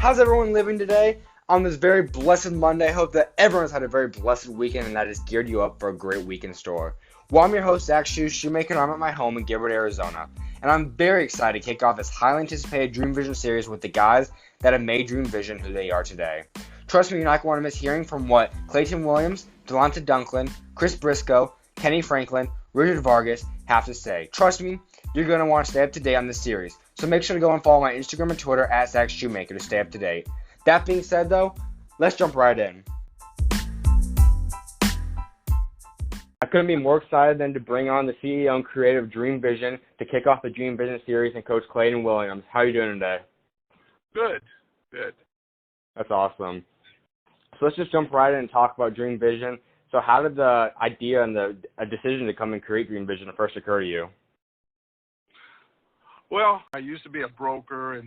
How's everyone living today on this very blessed Monday? I hope that everyone's had a very blessed weekend and that has geared you up for a great week in store. Well, I'm your host, SchuZ, shoemaker, and I'm at my home in Gilbert, Arizona. And I'm very excited to kick off this highly anticipated Dream Vision series with the guys that have made Dream Vision who they are today. Trust me, you're not going to miss hearing from what Clayton Williams, Dalante Dunklin, Chris Brisco, Kenny Franklin, Richard Vargas have to say. Trust me, you're going to want to stay up to date on this series. So make sure to go and follow my Instagram and Twitter at @shoemaker to stay up to date. That being said, though, let's jump right in. I couldn't be more excited than to bring on the CEO and creator of Dream Vision to kick off the Dream Vision series and Coach Clayton Williams. How are you doing today? Good. That's awesome. So let's just jump right in and talk about Dream Vision. So how did the idea and the decision to come and create Dream Vision first occur to you? Well, I used to be a broker,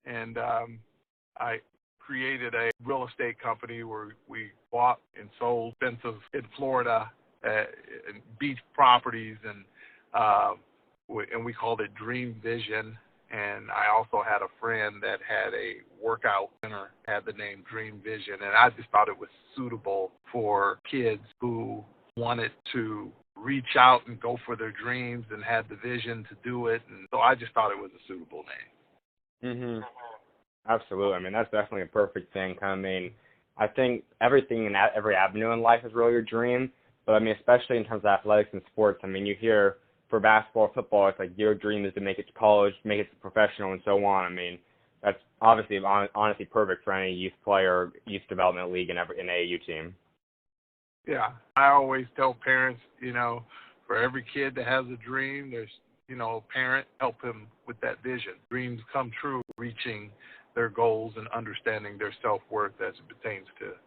and I created a real estate company where we bought and sold expensive in Florida beach properties, and we called it Dream Vision. And I also had a friend that had a workout center, had the name Dream Vision, and I just thought it was suitable for kids who wanted to reach out and go for their dreams and had the vision to do it. And so I just thought it was a suitable name. Absolutely. I mean, that's definitely a perfect thing. I mean, I think everything in every avenue in life is really your dream. But I mean, especially in terms of athletics and sports, I mean, you hear for basketball, football, it's like your dream is to make it to college, make it to professional, and so on. I mean, that's obviously honestly perfect for any youth player, youth development league, and an AAU team. Yeah, I always tell parents, for every kid that has a dream, there's, a parent help him with that vision. Dreams come true, reaching their goals and understanding their self-worth as it pertains to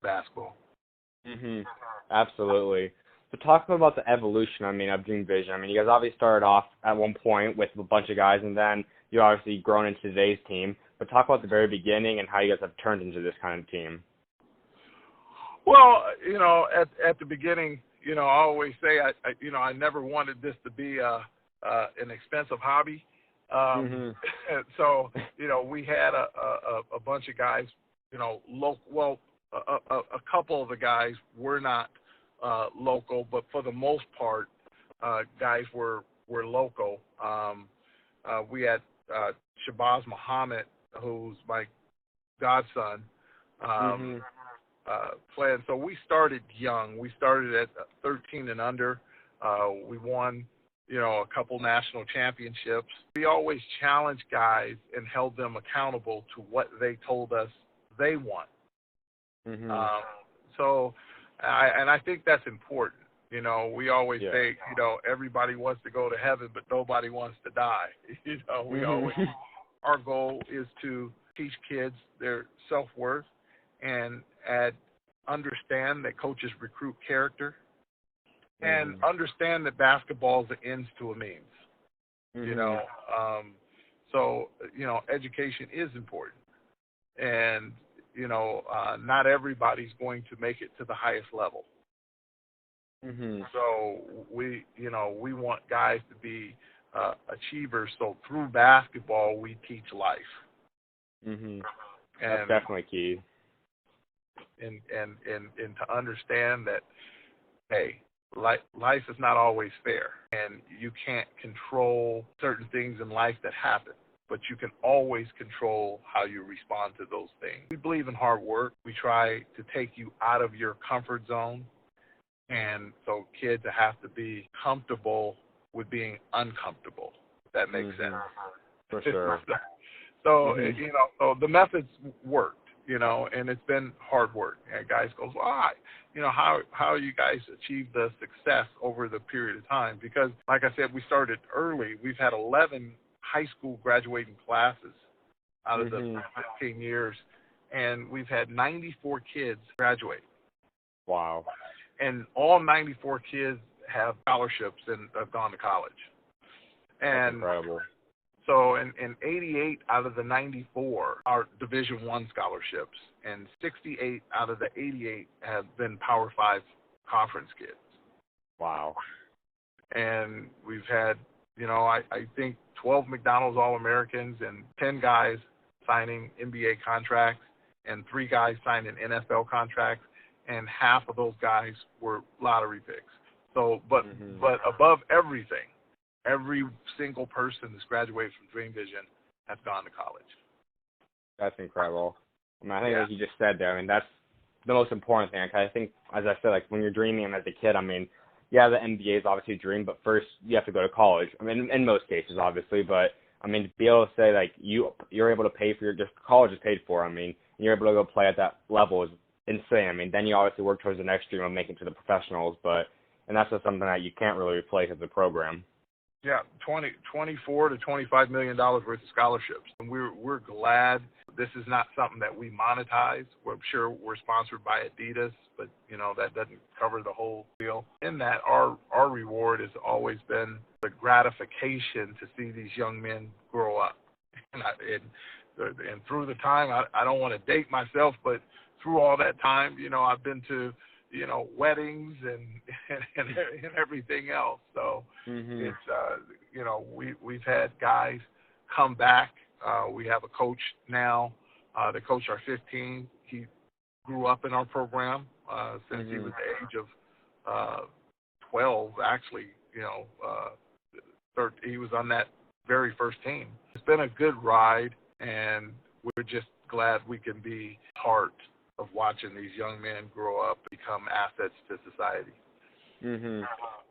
basketball. Absolutely. So talk about the evolution, of Dream Vision. I mean, you guys obviously started off at one point with a bunch of guys, and then you obviously grown into today's team. But talk about the very beginning and how you guys have turned into this kind of team. Well, at the beginning, I always say I never wanted this to be an expensive hobby. So, we had a bunch of guys, a couple of the guys were not local, but for the most part, guys were local. We had SchuZ Muhammad, who's my godson, playing. So we started young. We started at 13 and under. We won, a couple national championships. We always challenged guys and held them accountable to what they told us they want. So I think that's important. We always say, everybody wants to go to heaven, but nobody wants to die. We always, our goal is to teach kids their self-worth and understand that coaches recruit character and understand that basketball is an ends to a means. So, education is important. And, not everybody's going to make it to the highest level. So we want guys to be achievers. So through basketball, we teach life. That's definitely key. And to understand that, hey, life is not always fair, and you can't control certain things in life that happen, but you can always control how you respond to those things. We believe in hard work. We try to take you out of your comfort zone, and so kids have to be comfortable with being uncomfortable, if that makes sense. For sure. So, so the methods worked, and it's been hard work. And guys goes, why? How you guys achieved the success over the period of time? Because, like I said, we started early. We've had 11 high school graduating classes out of the 15 years, and we've had 94 kids graduate. Wow. And all 94 kids have scholarships and have gone to college. That's incredible. So in 88 out of the 94 are Division I scholarships, and 68 out of the 88 have been Power 5 conference kids. Wow. And we've had, I think 12 McDonald's All-Americans and 10 guys signing NBA contracts and 3 guys signing NFL contracts, and half of those guys were lottery picks. So, but above everything, every single person that's graduated from Dream Vision has gone to college. That's incredible. I mean, I think like you just said there, I mean, that's the most important thing. I think, as I said, like when you're dreaming as a kid, I mean, yeah, the NBA is obviously a dream, but first you have to go to college. I mean, in most cases, obviously, but I mean, to be able to say like you're able to pay for just college is paid for. I mean, and you're able to go play at that level is insane. I mean, then you obviously work towards the next dream of making it to the professionals, and that's just something that you can't really replace as a program. Yeah, $24 to $25 million worth of scholarships. And we're glad this is not something that we monetize. I'm sure we're sponsored by Adidas, but, you know, that doesn't cover the whole deal. In that, our reward has always been the gratification to see these young men grow up. And through the time, I don't want to date myself, but through all that time, you know, I've been to, you know, weddings and everything else. So it's, you know, we've had guys come back. We have a coach now, the coach our 15. He grew up in our program since he was the age of 12, actually, you know, 13, he was on that very first team. It's been a good ride, and we're just glad we can be part of watching these young men grow up and become assets to society.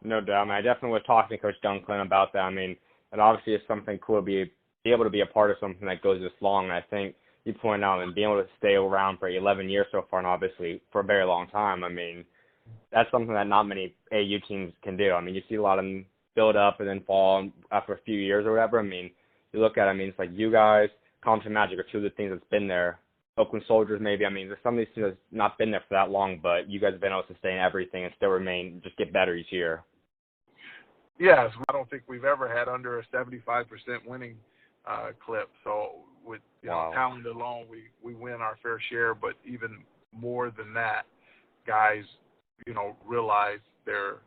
No doubt. I mean, I definitely was talking to Coach Dunklin about that. I mean, it obviously is something cool to be able to be a part of something that goes this long. And I think you pointed out, and being able to stay around for 11 years so far, and obviously for a very long time, I mean, that's something that not many AU teams can do. I mean, you see a lot of them build up and then fall after a few years or whatever. I mean, you look at it, I mean, it's like you guys, Compton Magic are two of the things that's been there. Oakland Soldiers, maybe. I mean, there's some of these teams that's not been there for that long, but you guys have been able to sustain everything and still remain, just get better each year. Yes, I don't think we've ever had under a 75% winning clip. So with talent alone, we win our fair share. But even more than that, guys, you know, realize their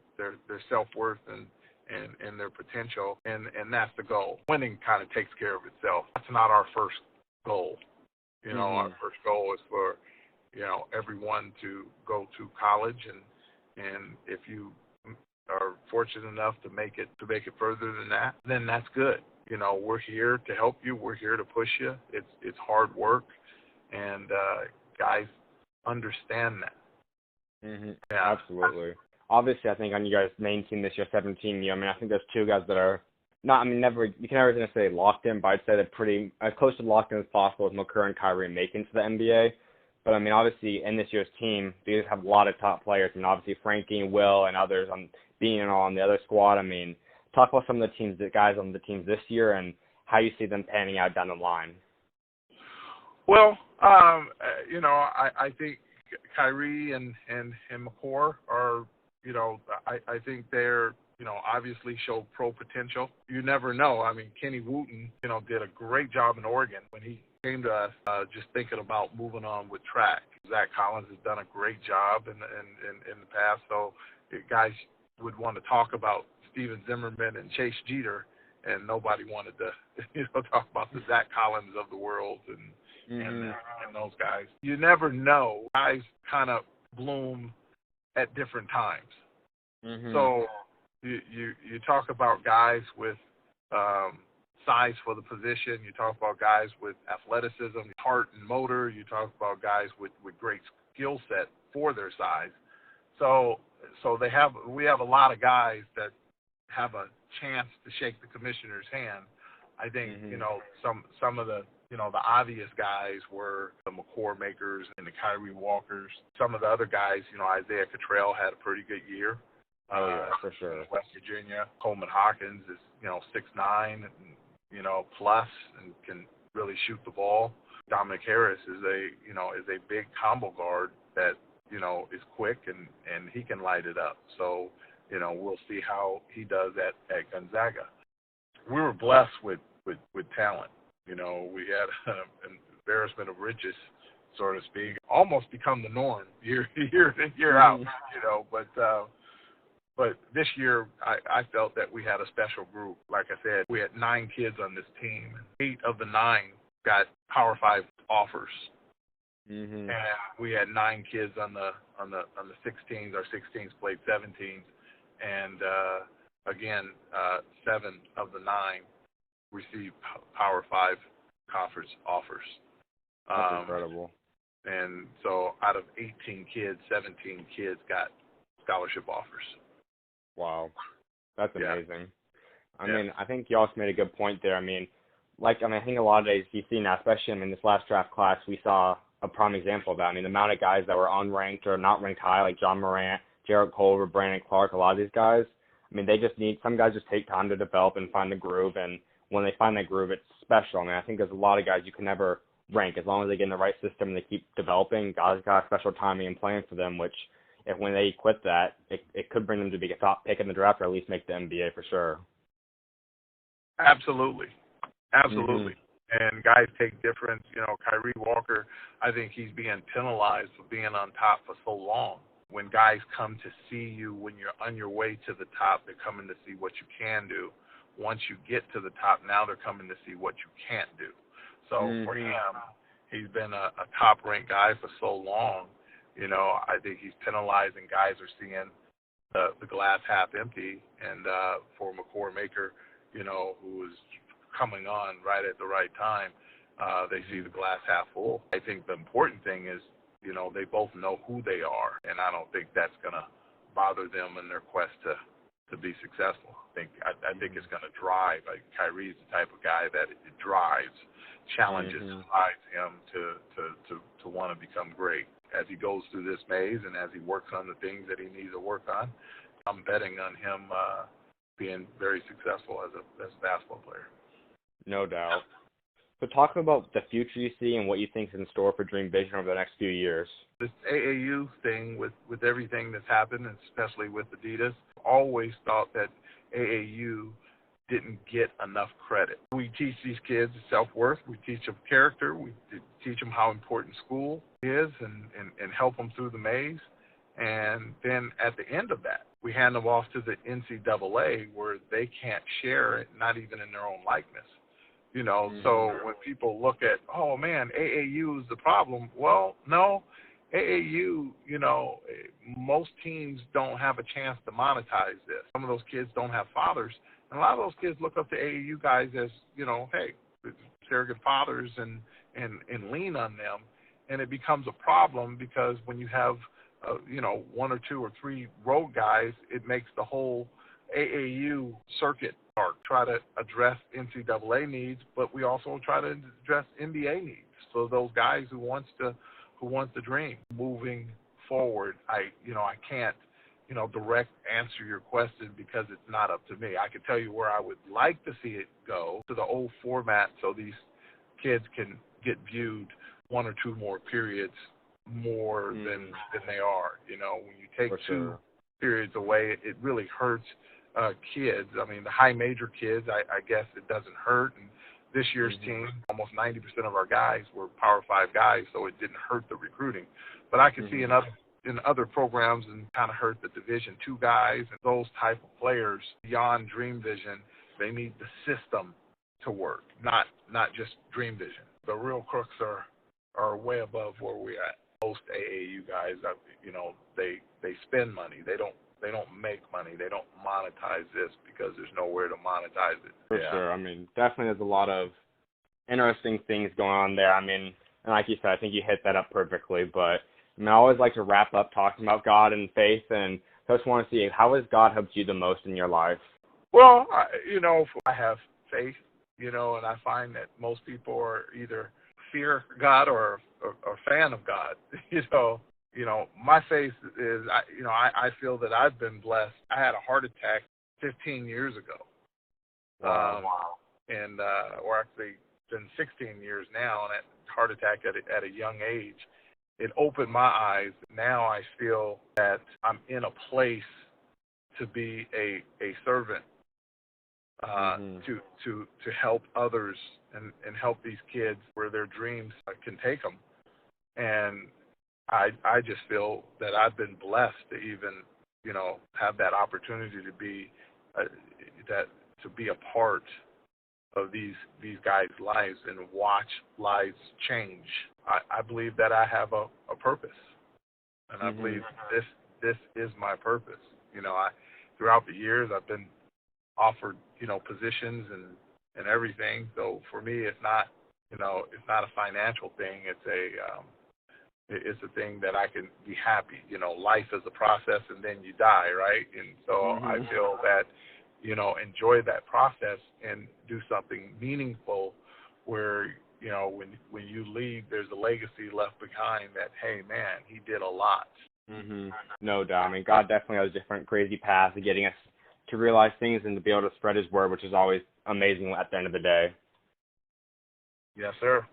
self-worth and their potential, and that's the goal. Winning kind of takes care of itself. That's not our first goal. You know, our first goal is for, you know, everyone to go to college, and if you are fortunate enough to make it further than that, then that's good. You know, we're here to help you. We're here to push you. It's hard work, and guys understand that. Yeah, absolutely. Obviously, I think on you guys' main team this year, 17, I mean, I think there's 2 guys that are not, I mean, you can never say locked in, but I'd say they're pretty as close to locked in as possible as McCurr and Kyrie making to the NBA. But, I mean, obviously, in this year's team, they have a lot of top players. I mean, obviously, Frankie and Will and others being on the other squad. I mean, talk about some of the guys on the teams this year and how you see them panning out down the line. Well, you know, I think Kyrie and McCurr are, you know, I think they're, you know, obviously show pro potential. You never know. I mean, Kenny Wooten, you know, did a great job in Oregon when he came to us, just thinking about moving on with track. Zach Collins has done a great job in the past. So guys would want to talk about Steven Zimmerman and Chase Jeter, and nobody wanted to, you know, talk about the Zach Collins of the world and those guys. You never know. Guys kind of bloom at different times. So you talk about guys with size for the position. You talk about guys with athleticism, heart and motor. You talk about guys with great skill set for their size. So we have a lot of guys that have a chance to shake the commissioner's hand. I think, you know, some of the, you know, the obvious guys were the McCurr makers and the Kyrie Walkers. Some of the other guys, you know, Isaiah Cottrell had a pretty good year. For sure. West Virginia. Coleman Hawkins is, you know, 6'9", you know, plus, and can really shoot the ball. Dominic Harris is a big combo guard that, you know, is quick and he can light it up. So, you know, we'll see how he does at Gonzaga. We were blessed with talent. You know, we had an embarrassment of riches, so to speak, almost become the norm year in, year out. You know, but this year I felt that we had a special group. Like I said, we had 9 kids on this team. 8 of the 9 got Power 5 offers. Mhm. And we had 9 kids on the 16s. Our 16s played 17s, and again, 7 of the 9 received Power 5 conference offers. That's incredible. And so out of 18 kids, 17 kids got scholarship offers. Wow, that's Yeah. amazing. I Yeah. mean, I think you also made a good point there. I mean, I think a lot of days you see now, especially this last draft class, we saw a prime example of that. I mean, the amount of guys that were unranked or not ranked high, like John Morant, Jarrett Culver, Brandon Clark, a lot of these guys, I mean, they just need, some guys just take time to develop and find the groove, and when they find that groove, it's special. I mean, I think there's a lot of guys you can never rank as long as they get in the right system and they keep developing. Guys got special timing and playing for them, which if when they quit that, it could bring them to be a top pick in the draft or at least make the NBA for sure. Absolutely. Mm-hmm. And guys take difference. Kyrie Walker, I think he's being penalized for being on top for so long. When guys come to see you when you're on your way to the top, they're coming to see what you can do. Once you get to the top, now they're coming to see what you can't do. So for him, he's been a top-ranked guy for so long. I think he's penalized, and guys are seeing the glass half empty. And for McCord Maker, who is coming on right at the right time, they see the glass half full. I think the important thing is, they both know who they are, and I don't think that's going to bother them in their quest to be successful. I think it's going to drive. Like Kyrie's the type of guy that it drives, challenges, drives him to want to become great. As he goes through this maze and as he works on the things that he needs to work on, I'm betting on him being very successful as a basketball player. No doubt. So talk about the future you see and what you think is in store for Dream Vision over the next few years. This AAU thing with everything that's happened, and especially with Adidas, always thought that AAU didn't get enough credit. We teach these kids self-worth. We teach them character. We teach them how important school is and help them through the maze. And then at the end of that, we hand them off to the NCAA where they can't share it, not even in their own likeness. So when people look at, oh man, AAU is the problem. Well, no, AAU, most teams don't have a chance to monetize this. Some of those kids don't have fathers. And a lot of those kids look up to AAU guys as, hey, surrogate fathers and lean on them. And it becomes a problem because when you have, 1 or 2 or 3 road guys, it makes the whole AAU circuit dark. Try to address NCAA needs, but we also try to address NBA needs. So those guys who want the dream. Moving forward, I can't, direct answer your question because it's not up to me. I can tell you where I would like to see it go, to the old format, so these kids can get viewed 1 or 2 more periods more than they are. When you take 2 periods away, it really hurts kids. I mean, the high major kids, I guess it doesn't hurt. And this year's team, almost 90% of our guys were Power 5 guys, so it didn't hurt the recruiting. But I could see in other programs and kind of hurt the Division II guys and those type of players beyond Dream Vision. They need the system to work, not just Dream Vision. The real crooks are way above where we're at. Most AAU guys, they spend money. They don't make money. They don't monetize this because there's nowhere to monetize it. For sure. I mean, definitely there's a lot of interesting things going on there. I mean, and like you said, I think you hit that up perfectly. But I always like to wrap up talking about God and faith, and I just want to see, how has God helped you the most in your life? Well, I have faith, and I find that most people are either fear God or a fan of God. My faith is, I feel that I've been blessed. I had a heart attack 15 years ago. Wow. And, or actually been 16 years now, and a heart attack at a young age. It opened my eyes. Now I feel that I'm in a place to be a servant, to help others and help these kids where their dreams can take them. And I just feel that I've been blessed to even, have that opportunity to be a part of these guys' lives and watch lives change. I believe that I have a purpose, and I believe this is my purpose. Throughout the years I've been offered positions and everything. So for me, it's not it's not a financial thing. It's a thing that I can be happy. Life is a process, and then you die, right? And so I feel that enjoy that process and do something meaningful where when you leave, there's a legacy left behind that, hey man, he did a lot. No doubt. I mean, God definitely has different crazy paths of getting us to realize things and to be able to spread His word, which is always amazing at the end of the day. Yes, sir.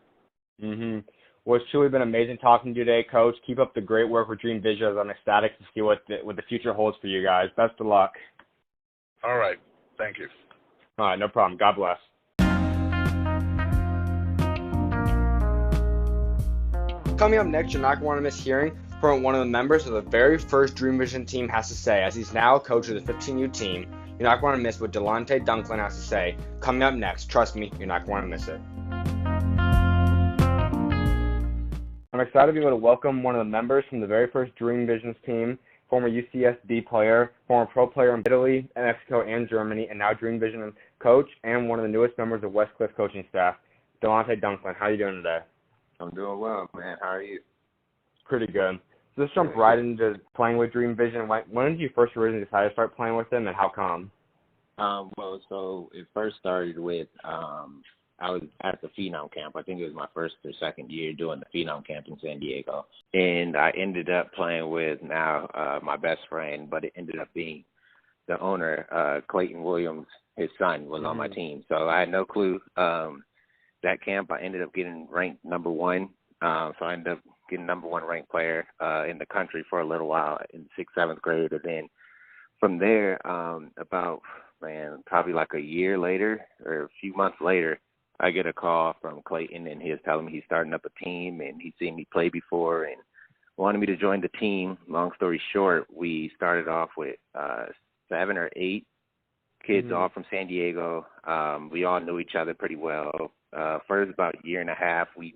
Well, it's truly been amazing talking to you today, Coach. Keep up the great work with Dream Vision. I'm ecstatic to see what the future holds for you guys. Best of luck. All right. Thank you. All right, no problem. God bless. Coming up next, you're not going to want to miss hearing from one of the members of the very first Dream Vision team has to say, as he's now a coach of the 15U team. You're not going to want to miss what Dalante Dunklin has to say. Coming up next, trust me, you're not going to want to miss it. I'm excited to be able to welcome one of the members from the very first Dream Visions team, former UCSB player, former pro player in Italy, Mexico, and Germany, and now Dream Vision coach, and one of the newest members of Westcliff coaching staff, Dalante Dunklin. How are you doing today? I'm doing well, man. How are you? Pretty good. So let's jump right into playing with Dream Vision. When did you first originally decide to start playing with them, and how come? Well, so it first started with I was at the Phenom Camp. I think it was my first or second year doing the Phenom Camp in San Diego. And I ended up playing with now my best friend, but it ended up being the owner, Clayton Williams. His son was on my team. So I had no clue. That camp, I ended up getting ranked number one. So I ended up getting number one ranked player in the country for a little while in 6th, 7th grade. And then from there, probably like a year later or a few months later, I get a call from Clayton, and he was telling me he's starting up a team, and he'd seen me play before and wanted me to join the team. Long story short, we started off with 7 or 8 kids all from San Diego. We all knew each other pretty well. First about a year and a half, we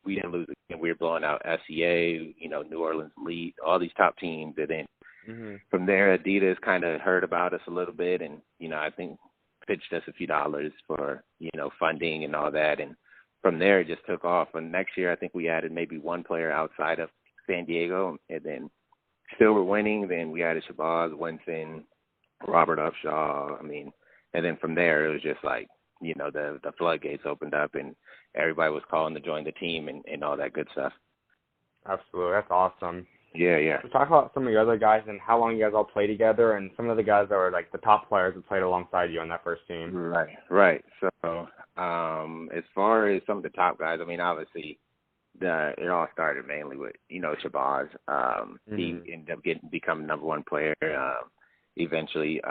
didn't lose again. We were blowing out SEA, New Orleans Elite, all these top teams. And then from there, Adidas kind of heard about us a little bit, and, I think pitched us a few dollars for, funding and all that. And from there, it just took off. And next year, I think we added maybe one player outside of San Diego, and then still were winning. Then we added SchuZ, Winston, Robert Upshaw. And then from there, it was just like, the floodgates opened up, and everybody was calling to join the team and all that good stuff. Absolutely. That's awesome. Yeah. So talk about some of your other guys and how long you guys all play together, and some of the guys that were like the top players that played alongside you on that first team. Right. So as far as some of the top guys, obviously it all started mainly with, SchuZ. He ended up becoming number one player eventually.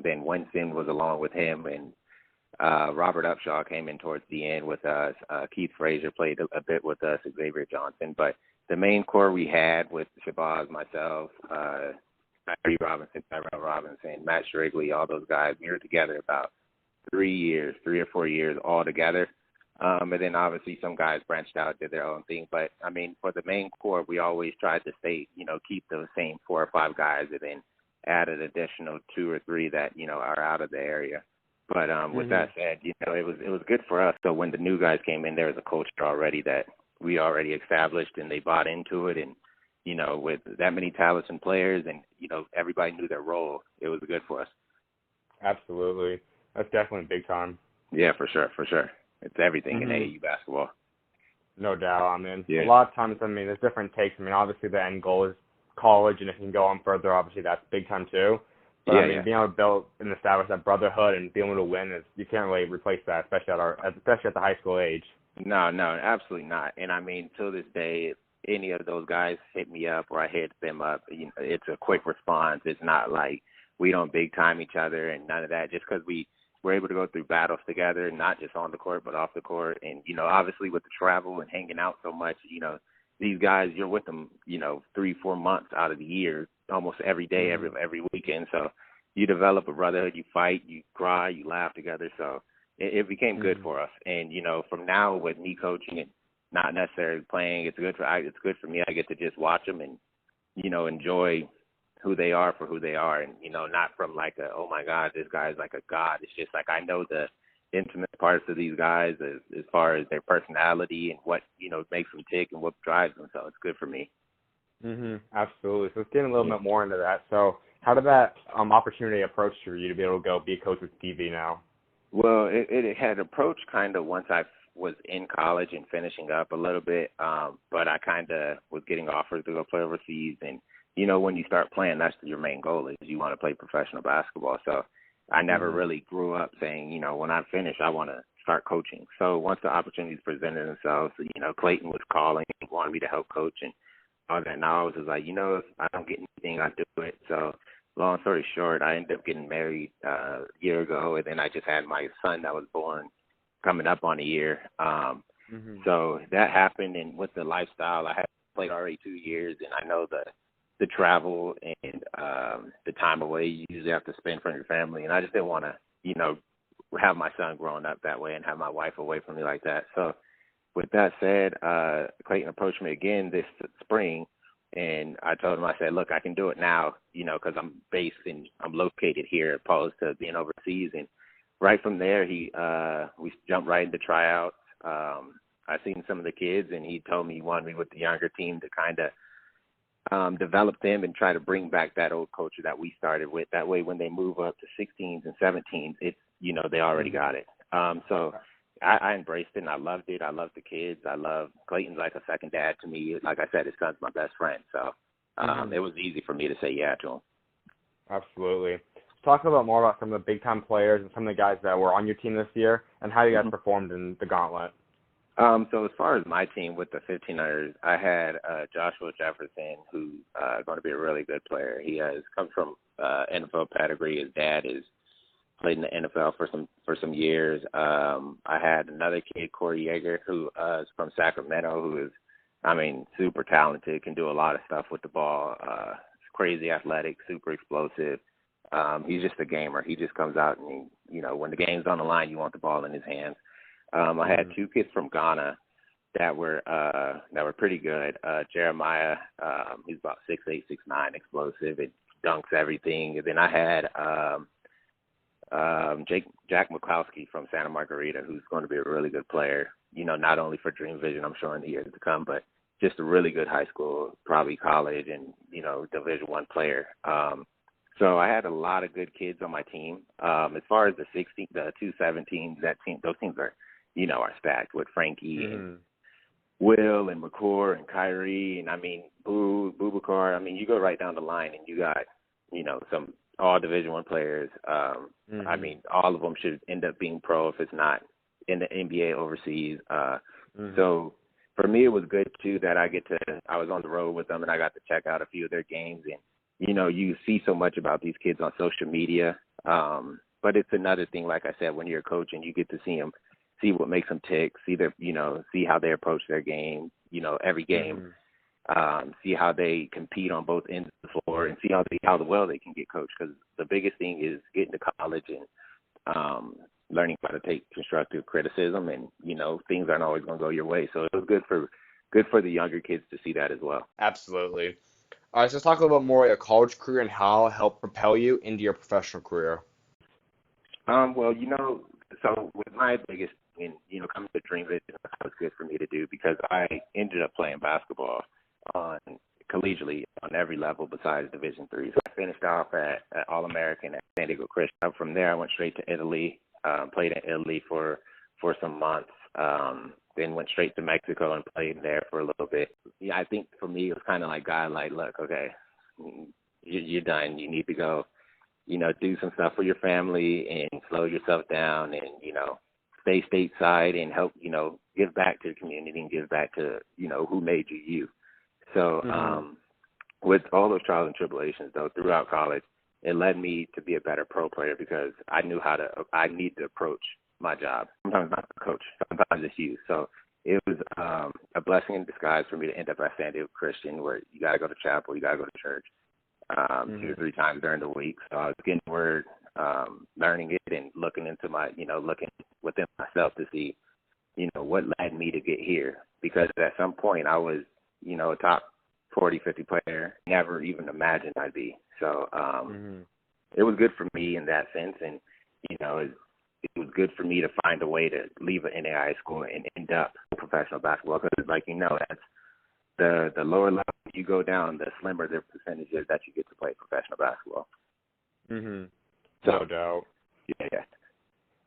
Then Winston was along with him, and Robert Upshaw came in towards the end with us. Keith Frazier played a bit with us, Xavier Johnson. But the main core we had with SchuZ, myself, Tyree Robinson, Tyrell Robinson, Matt Strigley, all those guys, we were together about 3 or 4 years all together. And then obviously some guys branched out, did their own thing. But, for the main core, we always tried to stay, keep those same 4 or 5 guys, and then add an additional 2 or 3 that, are out of the area. But with that said, it was good for us. So when the new guys came in, there was a culture already that we already established, and they bought into it. And, with that many talents and players, and, everybody knew their role, it was good for us. Absolutely. That's definitely big time. Yeah, for sure. It's everything in AAU basketball. No doubt. A lot of times, there's different takes. Obviously the end goal is college, and if you can go on further, obviously that's big time too. But being able to build and establish that brotherhood and being able to win you can't really replace that, especially at the high school age. No, absolutely not. And till this day, if any of those guys hit me up or I hit them up, it's a quick response. It's not like we don't big time each other and none of that. Just because we're able to go through battles together, not just on the court but off the court. And obviously with the travel and hanging out so much, these guys, you're with them, 3-4 months out of the year, almost every day, every weekend. So you develop a brotherhood, you fight, you cry, you laugh together. So it became good for us. And, from now with me coaching and not necessarily playing, it's good for me. I get to just watch them and, enjoy who they are for who they are. And, not from like oh my God, this guy's like a god. It's just like I know the intimate parts of these guys as far as their personality and what, makes them tick and what drives them. So it's good for me. Absolutely. So let's get a little bit more into that. So how did that opportunity approach for you to be able to go be a coach with TV now? Well, it had approached kind of once I was in college and finishing up a little bit, but I kind of was getting offers to go play overseas. And, when you start playing, that's your main goal is you want to play professional basketball. So I never really grew up saying, when I finish, I want to start coaching. So once the opportunities presented themselves, Clayton was calling and wanted me to help coach and all that. Now I was just like, if I don't get anything, I do it. So long story short, I ended up getting married a year ago, and then I just had my son that was born coming up on a year. So that happened, and with the lifestyle, I had played already 2 years, and I know the travel and the time away you usually have to spend from your family, and I just didn't want to, have my son growing up that way and have my wife away from me like that. So with that said, Clayton approached me again this spring, and I told him, I said, look, I can do it now, because I'm located here opposed to being overseas. And right from there, we jumped right into tryouts. I seen some of the kids, and he told me he wanted me with the younger team to kind of develop them and try to bring back that old culture that we started with. That way, when they move up to 16s and 17s, it's, they already got it. So I embraced it, and I loved it. I loved the kids. Clayton's like a second dad to me. Like I said, his son's my best friend. So it was easy for me to say yeah to him. Absolutely. Talk a little bit more about some of the big-time players and some of the guys that were on your team this year and how you guys performed in the gauntlet. So as far as my team with the 1500s, I had Joshua Jefferson, who's going to be a really good player. He has come from NFL pedigree. His dad is played in the NFL for some years. I had another kid, Corey Yeager, who is from Sacramento, who is, super talented, can do a lot of stuff with the ball. Crazy athletic, super explosive. He's just a gamer. He just comes out and, when the game's on the line, you want the ball in his hands. I had two kids from Ghana that were pretty good. Jeremiah, he's about 6'8", 6'9", explosive, and dunks everything. And then I had Jack McCloskey from Santa Margarita, who's going to be a really good player, not only for Dream Vision, I'm sure, in the years to come, but just a really good high school, probably college, and, Division I player. So I had a lot of good kids on my team. As far as the 217s, those teams are, are stacked with Frankie and Will and McCord and Kyrie and, Boubacar. You go right down the line and you got, some all Division I players. All of them should end up being pro if it's not in the NBA overseas. So for me, it was good too that I was on the road with them and I got to check out a few of their games. And, you see so much about these kids on social media. But it's another thing, like I said, when you're a coach and you get to see them, see what makes them tick, see how they approach their game, every game. See how they compete on both ends of the floor, and see how well they can get coached. Because the biggest thing is getting to college and learning how to take constructive criticism, and things aren't always going to go your way. So it was good for the younger kids to see that as well. Absolutely. All right, so let's talk a little bit more about your college career and how it helped propel you into your professional career. Well, so with my biggest thing, coming to Dream Vision, that was good for me to do because I ended up playing basketball collegially on every level besides Division III. So I finished off at All-American at San Diego Christian. From there, I went straight to Italy, played in Italy for some months, then went straight to Mexico and played there for a little bit. Yeah, I think for me, it was kind of like, God, like, look, okay, you're done. You need to go, do some stuff for your family and slow yourself down and, stay stateside and help, give back to the community and give back to, who made you. So with all those trials and tribulations, though, throughout college, it led me to be a better pro player because I need to approach my job. Sometimes not the coach, sometimes it's you. So it was a blessing in disguise for me to end up at San Diego Christian, where you got to go to chapel, you got to go to church 2 or 3 times during the week. So I was getting word, learning it, and looking into my, looking within myself to see, what led me to get here. Because at some point I was, a top 40, 50 player. Never even imagined I'd be. So it was good for me in that sense. And, it was good for me to find a way to leave an NAIA school and end up professional basketball. Because, that's the lower level you go down, the slimmer the percentage is that you get to play professional basketball. No doubt. Yeah.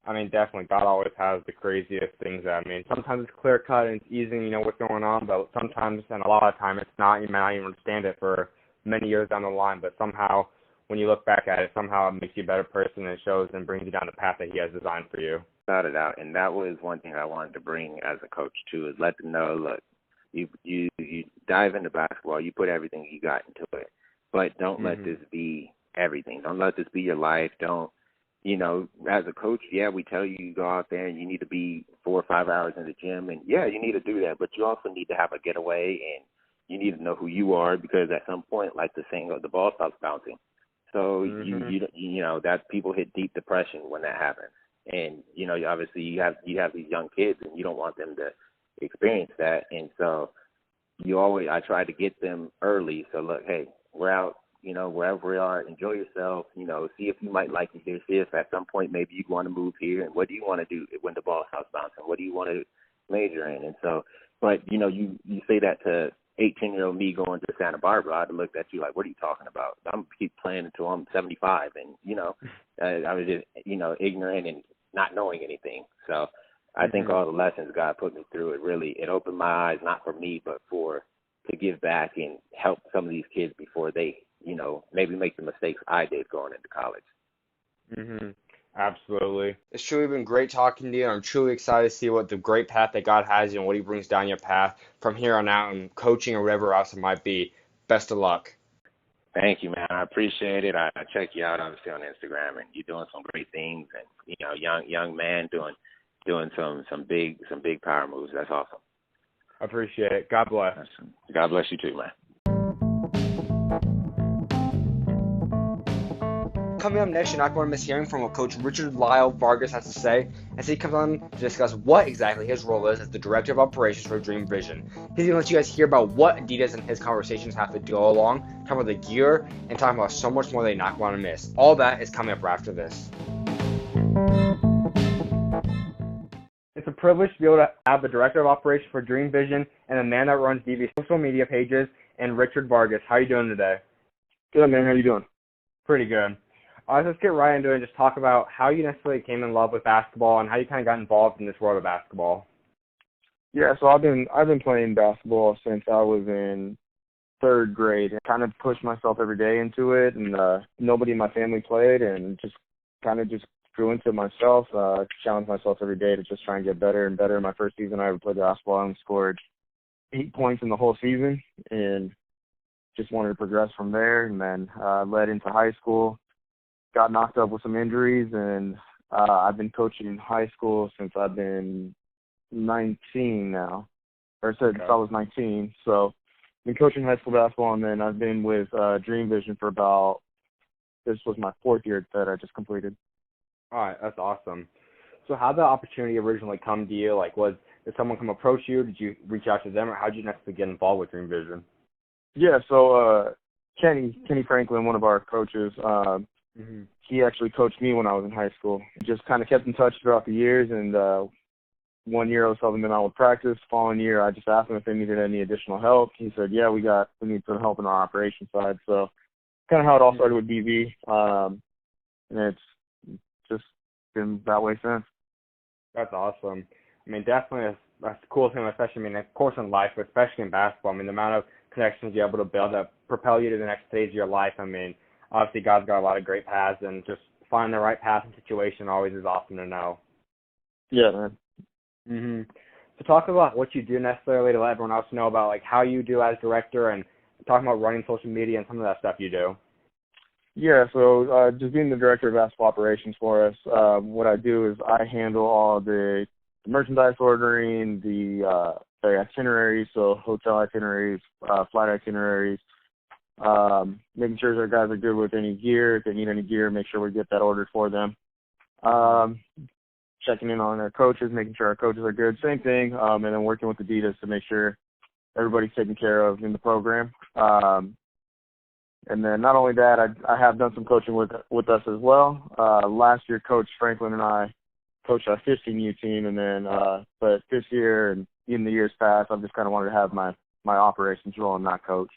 I mean, definitely, God always has the craziest things. I mean, sometimes it's clear cut and it's easy, what's going on, but sometimes, and a lot of the time, it's not. You may not even understand it for many years down the line, but somehow, when you look back at it, somehow it makes you a better person and it shows and brings you down the path that He has designed for you. Without a doubt, and that was one thing I wanted to bring as a coach too, is let them know, look, you dive into basketball, you put everything you got into it, but don't let this be everything. Don't let this be your life. Don't, as a coach, we tell you go out there and you need to be 4 or 5 hours in the gym, and you need to do that, but you also need to have a getaway, and you need to know who you are, because at some point, like the saying, the ball stops bouncing. So that people hit deep depression when that happens, and obviously you have these young kids, and you don't want them to experience that, and so I try to get them early. So look, hey, we're out. Wherever we are, enjoy yourself, see if you might like it here, see if at some point maybe you want to move here, and what do you want to do when the ball stops bouncing? What do you want to major in? And so, but, you say that to 18-year-old me going to Santa Barbara, I'd have looked at you like, what are you talking about? I'm going to keep playing until I'm 75, and, I was just, ignorant and not knowing anything. So I think all the lessons God put me through, it opened my eyes, not for me, but to give back and help some of these kids before they, maybe make the mistakes I did going into college. Absolutely. It's truly been great talking to you. I'm truly excited to see what the great path that God has you and what He brings down your path from here on out in coaching or whatever else it might be. Best of luck. Thank you, man. I appreciate it. I check you out obviously on Instagram, and you're doing some great things, and young man doing some big power moves. That's awesome. I appreciate it. God bless. God bless you too, man. Coming up next, you're not going to miss hearing from what Coach Richard Lyle Vargas has to say as he comes on to discuss what exactly his role is as the Director of Operations for Dream Vision. He's going to let you guys hear about what Adidas and his conversations have to go along, talking about the gear, and talking about so much more that you're not going to miss. All that is coming up right after this. It's a privilege to be able to have the Director of Operations for Dream Vision and the man that runs DV's social media pages, and Richard Vargas. How are you doing today? Good, man. How you doing? Pretty good. Let's get right into it and just talk about how you necessarily came in love with basketball and how you kind of got involved in this world of basketball. Yeah, so I've been playing basketball since I was in third grade. I kind of pushed myself every day into it, and nobody in my family played, and just grew into it myself. Challenged myself every day to just try and get better and better. My first season I ever played basketball, I only scored 8 points in the whole season, and just wanted to progress from there, and then led into high school. Got knocked up with some injuries, and I've been coaching in high school since I've been 19 now, since I was 19. So I've been coaching high school basketball, and then I've been with Dream Vision for this was my 4th year that I just completed. All right, that's awesome. So how did the opportunity originally come to you? Did someone come approach you? Did you reach out to them, or how did you necessarily get involved with Dream Vision? Yeah, so Kenny Franklin, one of our coaches, he actually coached me when I was in high school. Just kind of kept in touch throughout the years, and one year I was helping them out with practice. Following year, I just asked him if they needed any additional help. He said, yeah, we need some help in our operations side. So kind of how it all started with DV, and it's just been that way since. That's awesome. I mean, definitely that's a cool thing, especially, of course in life, but especially in basketball. I mean, the amount of connections you're able to build that propel you to the next stage of your life. I mean, obviously God's got a lot of great paths, and just finding the right path and situation always is awesome to know. Yeah, man. So talk about what you do necessarily to let everyone else know about how you do as director, and talking about running social media and some of that stuff you do. Yeah, so just being the director of basketball operations for us, what I do is I handle all the merchandise ordering, the itineraries, so hotel itineraries, flight itineraries, making sure our guys are good with any gear. If they need any gear, make sure we get that ordered for them. checking in on our coaches, making sure our coaches are good. Same thing, and then working with Adidas to make sure everybody's taken care of in the program. And then not only that, I have done some coaching with us as well. Last year, Coach Franklin and I coached our 15U team, and then but this year and in the years past, I've just kind of wanted to have my operations role and not coach.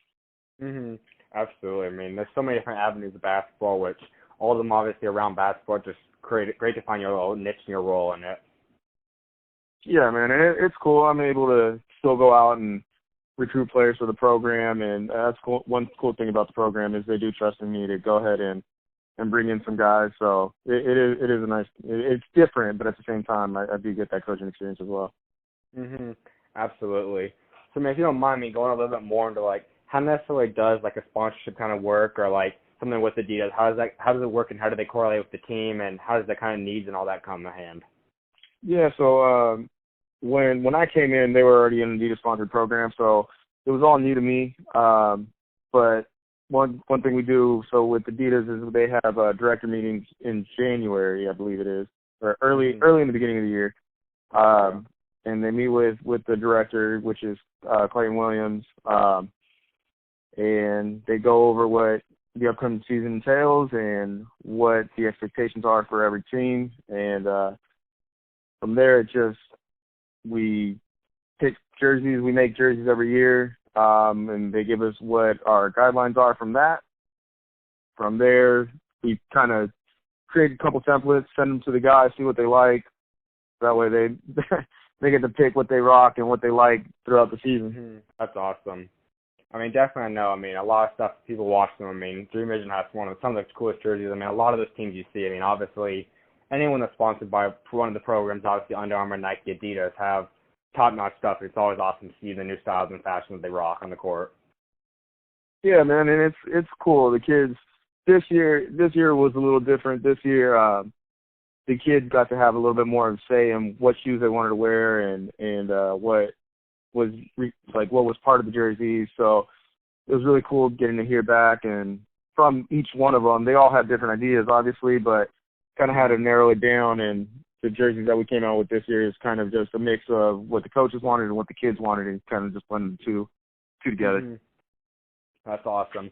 Absolutely. I mean, there's so many different avenues of basketball, which all of them obviously around basketball. Just great to find your little niche and your role in it. Yeah, man, it's cool. I'm able to still go out and recruit players for the program, and that's cool. One cool thing about the program is they do trust in me to go ahead and bring in some guys. So it is a nice. It's different, but at the same time, I do get that coaching experience as well. Absolutely. So, man, if you don't mind me going a little bit more into like how necessarily does like a sponsorship kind of work, or like something with Adidas, how does it work, and how do they correlate with the team, and how does the kind of needs and all that come to hand? Yeah. So when I came in, they were already in an Adidas sponsored program, so it was all new to me. But one thing we do so with Adidas is they have director meetings in January, I believe it is, or early in the beginning of the year. And they meet with the director, which is Clayton Williams, and they go over what the upcoming season entails and what the expectations are for every team. And from there, we pick jerseys. We make jerseys every year, and they give us what our guidelines are from that. From there, we kind of create a couple templates, send them to the guys, see what they like. That way they they get to pick what they rock and what they like throughout the season. That's awesome. I mean, definitely I know. I mean, a lot of stuff, people watch them. I mean, Dream Vision has some of the coolest jerseys. I mean, a lot of those teams you see, I mean, obviously, anyone that's sponsored by one of the programs, obviously Under Armour, Nike, Adidas, have top-notch stuff. It's always awesome to see the new styles and fashion that they rock on the court. Yeah, man, and it's cool. The kids this year was a little different. This year, the kids got to have a little bit more of a say in what shoes they wanted to wear and what was part of the jerseys. So it was really cool getting to hear back, and from each one of them, they all had different ideas, obviously, but kind of had to narrow it down. And the jerseys that we came out with this year is kind of just a mix of what the coaches wanted and what the kids wanted, and kind of just blended the two together. That's awesome.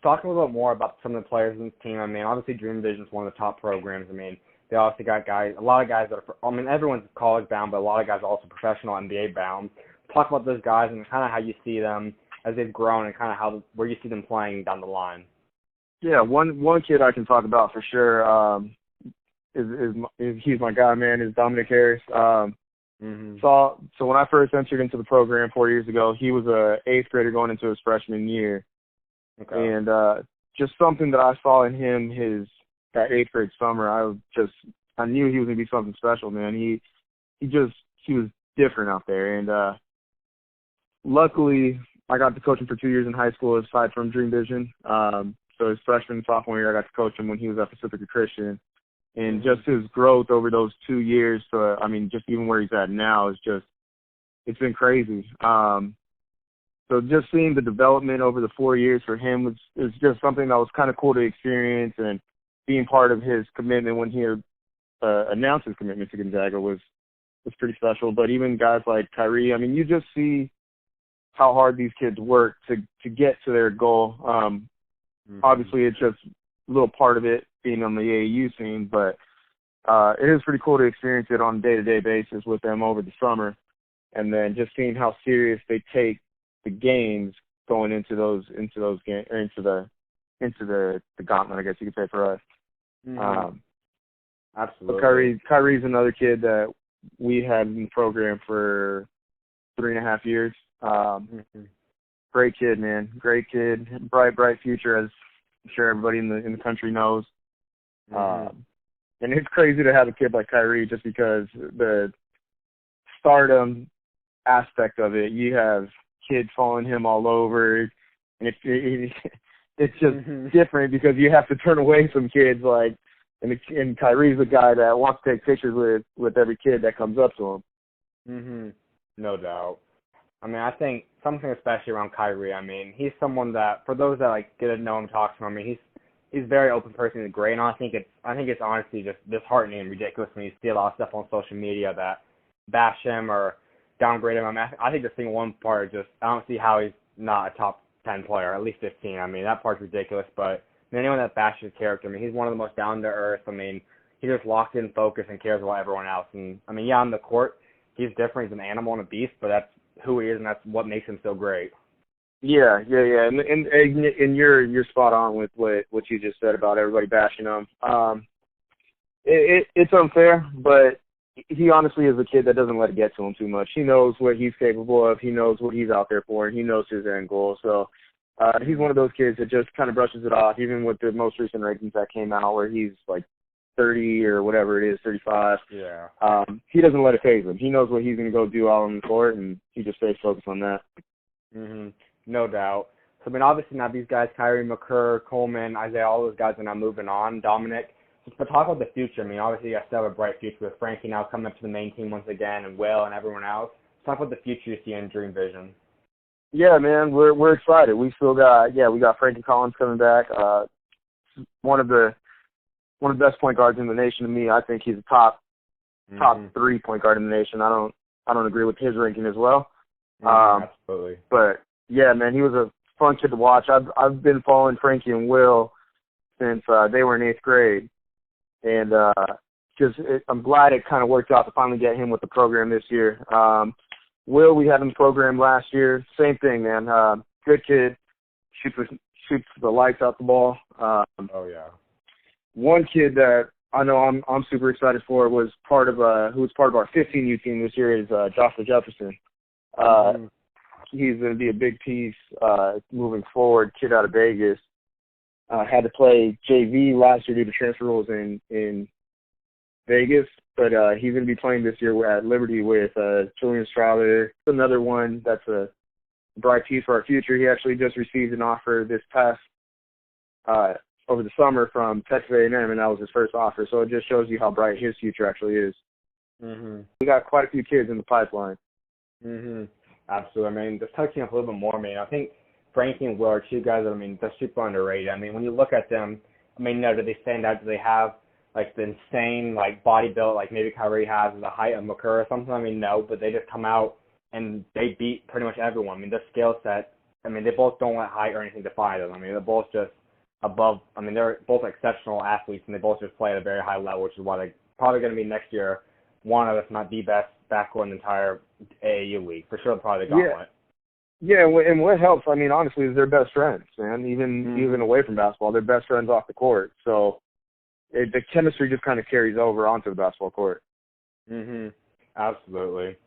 Talking a little bit more about some of the players in this team, I mean, obviously Dream Vision is one of the top programs. I mean, they also got a lot of guys that are, I mean, everyone's college bound, but a lot of guys are also professional NBA bound. Talk about those guys and kind of how you see them as they've grown and kind of where you see them playing down the line. Yeah, one kid I can talk about for sure he's my guy, man, is Dominic Harris. So when I first entered into the program 4 years ago, he was a 8th grader going into his freshman year. Okay. And just something that I saw in him that 8th grade summer, I knew he was gonna be something special, man. He was different out there, and luckily I got to coach him for 2 years in high school aside from Dream Vision. So his freshman and sophomore year I got to coach him when he was at Pacifica Christian. And just his growth over those 2 years, I mean, just even where he's at now it's been crazy. So just seeing the development over the 4 years for him is just something that was kind of cool to experience, and being part of his commitment when he announced his commitment to Gonzaga was pretty special. But even guys like Kyrie, I mean, you just see how hard these kids work to get to their goal. Obviously, it's just a little part of it being on the AAU scene, but it is pretty cool to experience it on a day-to-day basis with them over the summer, and then just seeing how serious they take the games going into those games, or into the gauntlet, I guess you could say, for us. Absolutely. But Kyrie's another kid that we had in the program for 3.5 years. Great kid, man. Great kid. Bright future, as I'm sure everybody in the country knows. And it's crazy to have a kid like Kyrie, just because the stardom aspect of it. You have kids following him all over, and it's just different because you have to turn away some kids and Kyrie's a guy that wants to take pictures with every kid that comes up to him. No doubt. I mean, I think something especially around Kyrie, I mean, he's someone that, for those that get to know him, talk to him, I mean, he's a very open person and great. And I think it's honestly just disheartening and ridiculous when you see a lot of stuff on social media that bash him or downgrade him. I mean, I think the thing one part is just I don't see how he's not a top 10 player, at least 15. I mean, that part's ridiculous. But anyone that bashes his character, I mean, he's one of the most down to earth. I mean, he just locked in focus and cares about everyone else. And I mean, yeah, on the court, he's different. He's an animal and a beast, but that's who he is, and that's what makes him so great. Yeah, and you're spot on with what you just said about everybody bashing him. It's unfair, but he honestly is a kid that doesn't let it get to him too much. He knows what he's capable of. He knows what he's out there for, and he knows his end goal. So he's one of those kids that just kind of brushes it off, even with the most recent rankings that came out where he's like 30 or whatever it is, 35. Yeah. He doesn't let it faze him. He knows what he's going to go do out on the court, and he just stays focused on that. Mm-hmm. No doubt. So, I mean, obviously now these guys, Kyrie, McCurr, Coleman, Isaiah, all those guys are now moving on. Dominic. But talk about the future. I mean, obviously you guys still have a bright future with Frankie now coming up to the main team once again, and Will and everyone else. Talk about the future you see in Dream Vision. Yeah, man, we're excited. We still got we got Frankie Collins coming back. One of the best point guards in the nation to me. I think he's a top 3 point guard in the nation. I don't agree with his ranking as well. Absolutely. But yeah, man, he was a fun kid to watch. I've been following Frankie and Will since they were in 8th grade, and I'm glad it kind of worked out to finally get him with the program this year. Will, we had him in the program last year. Same thing, man. Good kid, shoots the lights out the ball. Oh yeah. One kid that I know I'm super excited for was who was part of our 15U team this year is Joshua Jefferson. He's going to be a big piece moving forward. Kid out of Vegas. Had to play JV last year due to transfer rules in Vegas, but he's going to be playing this year at Liberty with Julian Strawther. Another one that's a bright piece for our future. He actually just received an offer this past over the summer from Texas A&M, and that was his first offer. So it just shows you how bright his future actually is. Mm-hmm. We got quite a few kids in the pipeline. Mm-hmm. Absolutely. I mean, just touching up a little bit more, I mean, I think Frankie and Will are two guys that, I mean, they're super underrated. I mean, when you look at them, I mean, no, do they stand out? Do they have, like, the insane, like, body build like maybe Kyrie has, or the height of McCurr or something? I mean, no, but they just come out and they beat pretty much everyone. I mean, their skill set, I mean, they both don't let height or anything define them. I mean, they're both just above, I mean, they're both exceptional athletes, and they both just play at a very high level, which is why they're probably going to be next year one of, if not the best backcourt in the entire AAU league. For sure, probably the gauntlet. Yeah, and what helps, I mean, honestly, is they're best friends, man. Even away from basketball, they're best friends off the court. So the chemistry just kind of carries over onto the basketball court. Mm-hmm. Absolutely.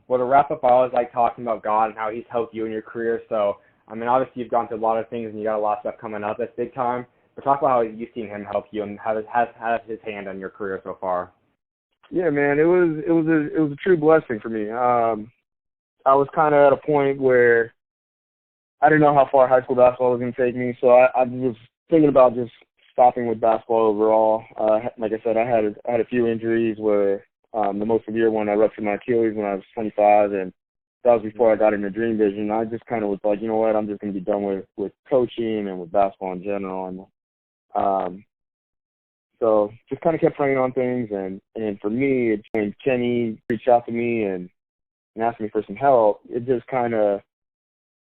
Well, to wrap up, I always like talking about God and how He's helped you in your career. So, I mean, obviously you've gone through a lot of things and you got a lot of stuff coming up that's big time. But talk about how you've seen Him help you and how has His hand on your career so far. Yeah, man, it was a true blessing for me. I was kind of at a point where I didn't know how far high school basketball was going to take me, so I was thinking about just stopping with basketball overall. Like I said, I had a few injuries where the most severe one, I ruptured my Achilles when I was 25, and that was before I got into Dream Vision. I just kind of was like, you know what, I'm just going to be done with coaching and with basketball in general. And so just kind of kept praying on things, and for me, when Kenny reached out to me and asked me for some help, it just kind of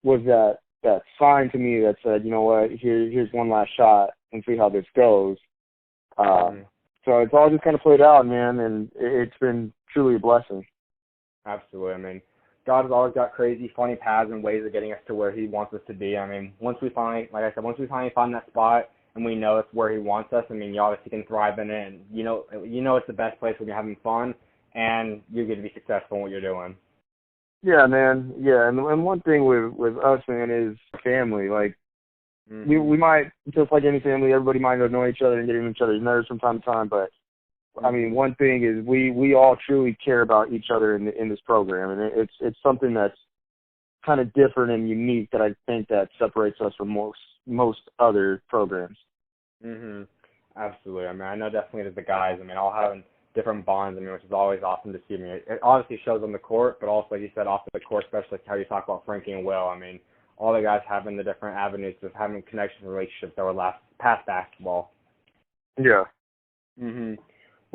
was that sign to me that said, you know what, here's one last shot and see how this goes. So it's all just kind of played out, man, and it's been truly a blessing. Absolutely. I mean, God has always got crazy, funny paths and ways of getting us to where He wants us to be. I mean, once we finally find that spot and we know it's where He wants us, I mean, you obviously can thrive in it, and you know it's the best place when you're having fun and you're going to be successful in what you're doing. Yeah, man. Yeah, and one thing with us, man, is family. Like, we might, just like any family, everybody might know each other and get in each other's nerves from time to time, but, I mean, one thing is we all truly care about each other in this program, and it's something that's kind of different and unique that I think that separates us from most other programs. Mm-hmm. Absolutely. I mean, I know definitely that the guys, I mean, all having different bonds, I mean, which is always awesome to see. I mean, it obviously shows on the court, but also, like you said, off the court, especially how you talk about Frankie and Will. I mean, all the guys having the different avenues of having connections and relationships that were past basketball. Yeah. Well,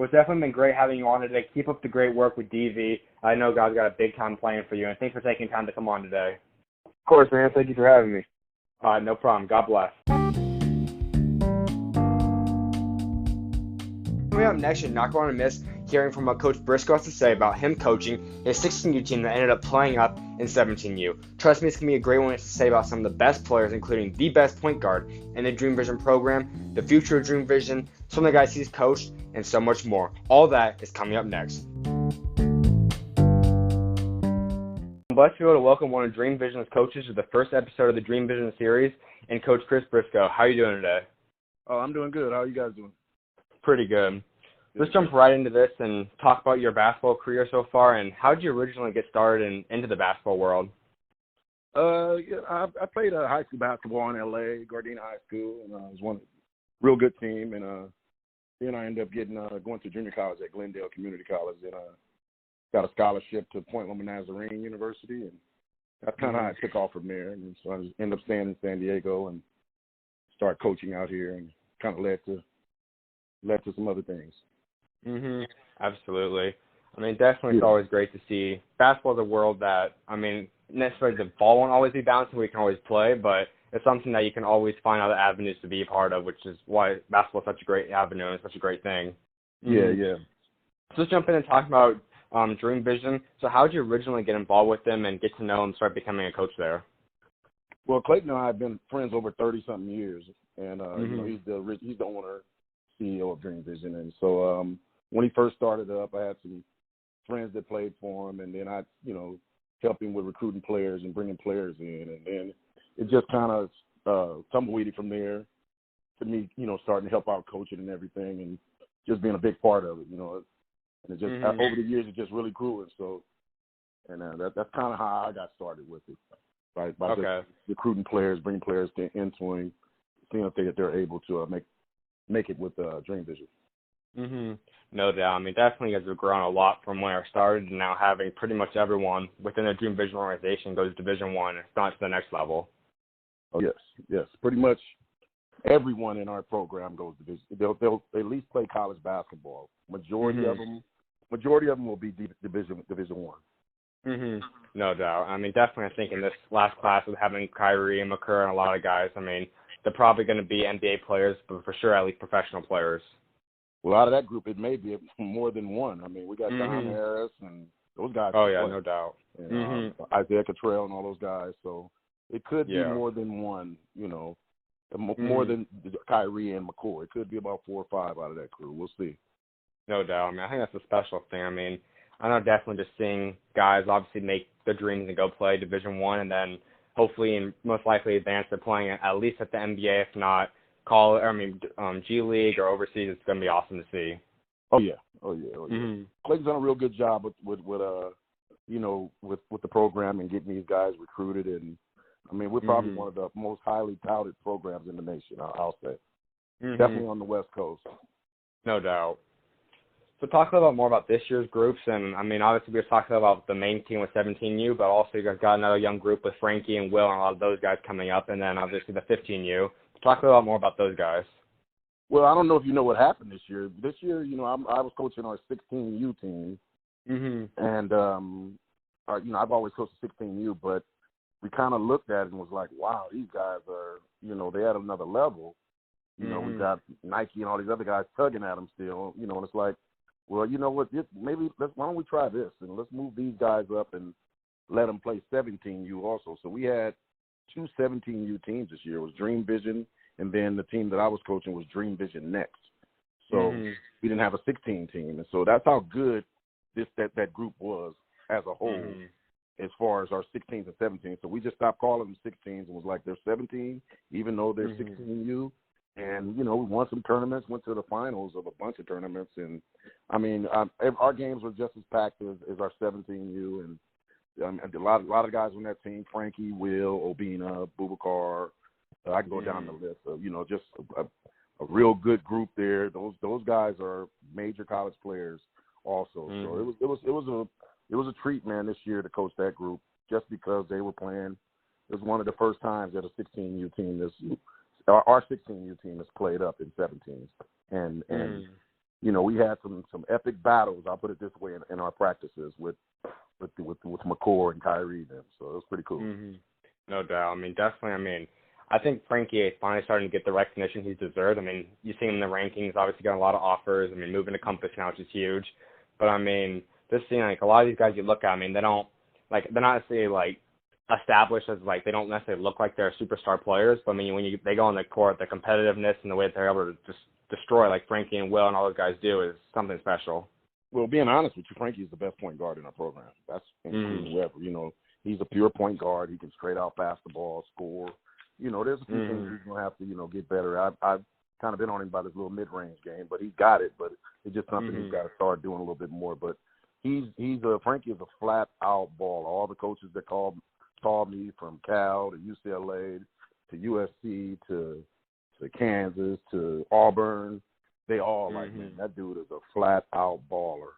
it's definitely been great having you on today. Keep up the great work with DV. I know God's got a big time plan for you, and thanks for taking time to come on today. Of course, man. Thank you for having me. No problem. God bless. Coming up next, you're not going to miss hearing from what Coach Brisco has to say about him coaching his 16U team that ended up playing up in 17U. Trust me, it's going to be a great one to say about some of the best players, including the best point guard in the Dream Vision program, the future of Dream Vision, some of the guys he's coached, and so much more. All that is coming up next. I'm blessed to be able to welcome one of Dream Vision's coaches to the first episode of the Dream Vision series, and Coach Chris Brisco. How are you doing today? Oh, I'm doing good. How are you guys doing? Pretty good. Let's jump right into this and talk about your basketball career so far, and how did you originally get started into the basketball world? Yeah, I played high school basketball in L.A., Gardena High School, and it was one real good team. And then I ended up going to junior college at Glendale Community College, and got a scholarship to Point Loma Nazarene University, and that's kind of how I took off from there. And so I just ended up staying in San Diego and started coaching out here, and kind of led to some other things. Absolutely. I mean, definitely it's always great to see. Basketball is a world that, I mean, necessarily the ball won't always be bouncing, we can always play, but it's something that you can always find other avenues to be a part of, which is why basketball is such a great avenue and such a great thing. Yeah. So let's jump in and talk about Dream Vision. So how did you originally get involved with them and get to know and start becoming a coach there? Well, Clayton and I have been friends over 30-something years, and you know, he's the owner, CEO of Dream Vision, and so when he first started up, I had some friends that played for him, and then I, helped him with recruiting players and bringing players in, and then it just kind of tumbleweeded from there to me, starting to help out coaching and everything, and just being a big part of it, and it just over the years it just really grew, and so, and that's kind of how I got started with it, right? By just recruiting players, bringing players into him, seeing if they're able to make it with Dream Vision. No doubt. I mean, definitely you guys have grown a lot from when I started, and now having pretty much everyone within the Dream Vision organization goes to Division One, if not to the next level. Oh yes. Pretty much everyone in our program goes to Division. They'll at least play college basketball. Majority of them will be Division One. No doubt. I mean, definitely. I think in this last class with having Kyrie and McCurr and a lot of guys, I mean, they're probably going to be NBA players, but for sure at least professional players. Well, out of that group, it may be more than one. I mean, we got Don Harris and those guys. Oh, yeah, no doubt. And, Isaiah Cottrell and all those guys. So it could be more than one, more than Kyrie and McCoy. It could be about 4 or 5 out of that crew. We'll see. No doubt. I mean, I think that's a special thing. I mean, I know definitely just seeing guys obviously make their dreams and go play Division One, and then hopefully and most likely advance to playing at least at the NBA, if not G League or overseas. It's going to be awesome to see. Oh yeah. Clayton's done a real good job with the program and getting these guys recruited, and I mean we're probably one of the most highly touted programs in the nation. I'll say, definitely on the West Coast. No doubt. So talk a little bit more about this year's groups, and I mean obviously we were talking about the main team with 17U, but also you guys got another young group with Frankie and Will and a lot of those guys coming up, and then obviously the 15U. Talk a little more about those guys. Well, I don't know if you know what happened this year. This year, I was coaching our 16U team, and I've always coached the 16U, but we kind of looked at it and was like, wow, these guys are, they're at another level. We got Nike and all these other guys tugging at them still, and it's like, well, you know what, why don't we try this and let's move these guys up and let them play 17U also. So we had 2 17U teams this year. It was Dream Vision, and then the team that I was coaching was Dream Vision Next. So we didn't have a 16 team, and so that's how good that group was as a whole, as far as our 16s and 17s. So we just stopped calling them 16s and was like they're 17, even though they're 16U. And we won some tournaments, went to the finals of a bunch of tournaments, and I mean our games were just as packed as our 17U, and a lot of guys on that team: Frankie, Will, Obina, Bubakar. I can go down the list. Just a real good group there. Those guys are major college players also. So it was a treat, man, this year to coach that group, just because they were playing It was one of the first times that a 16U team our 16U team has played up in 17s, and you know, we had some epic battles. I'll put it this way in our practices with McCord and Kyrie then. So it was pretty cool. No doubt. I mean, definitely. I mean, I think Frankie is finally starting to get the recognition he's deserved. I mean, you see him in the rankings. Obviously, got a lot of offers. I mean, moving to Compass now, which is huge. But I mean, just seeing like a lot of these guys you look at. I mean, they're not necessarily like established as like they don't necessarily look like they're superstar players. But I mean, when they go on the court, the competitiveness and the way that they're able to just destroy like Frankie and Will and all those guys do is something special. Well, being honest with you, Frankie is the best point guard in our program. That's including whoever. You know, he's a pure point guard. He can straight out pass the ball, score. You know, there's a few things he's gonna have to, you know, get better. I've kind of been on him about his little mid-range game, but he's got it. But it's just something he's got to start doing a little bit more. But Frankie is a flat out baller. All the coaches that called me from Cal to UCLA to USC to Kansas to Auburn, they all like, man, that dude is a flat out baller.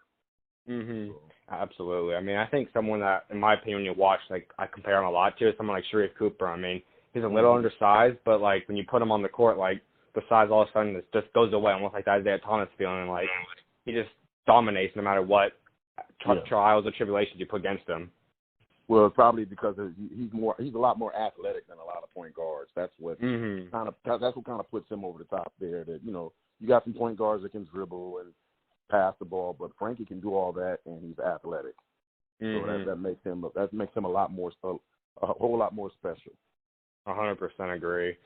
So. Absolutely. I mean, I think someone that, in my opinion, you watch, like I compare him a lot to is someone like Sharif Cooper. I mean, he's a little undersized, but like when you put him on the court, like the size all of a sudden just goes away, almost like that Isaiah Thomas feeling. And, like he just dominates no matter what trials or tribulations you put against him. Well, probably because he's a lot more athletic than a lot of point guards. That's what kind of puts him over the top there. That, you know, you got some point guards that can dribble and pass the ball, but Frankie can do all that, and he's athletic. So that makes him a whole lot more special. 100% agree.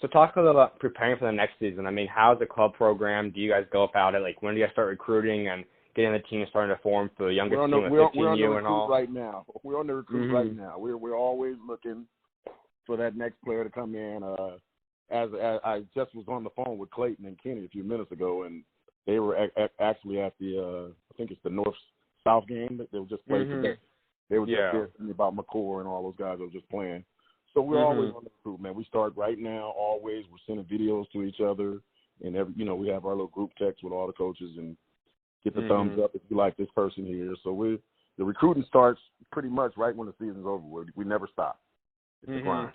So talk a little about preparing for the next season. I mean, how's the club program? Do you guys go about it? Like, when do you guys start recruiting and getting the team starting to form for the younger team with 15U and all? Right now. We're on the recruit right now. We're always looking for that next player to come in. As I just was on the phone with Clayton and Kenny a few minutes ago, and they were actually at the I think it's the North-South game that they were just playing today. They were just asking me about McCord and all those guys that were just playing. So we're always on the recruit, man. We start right now. Always, we're sending videos to each other, and we have our little group text with all the coaches and get the thumbs up if you like this person here. So the recruiting starts pretty much right when the season's over. We never stop. It's a grind.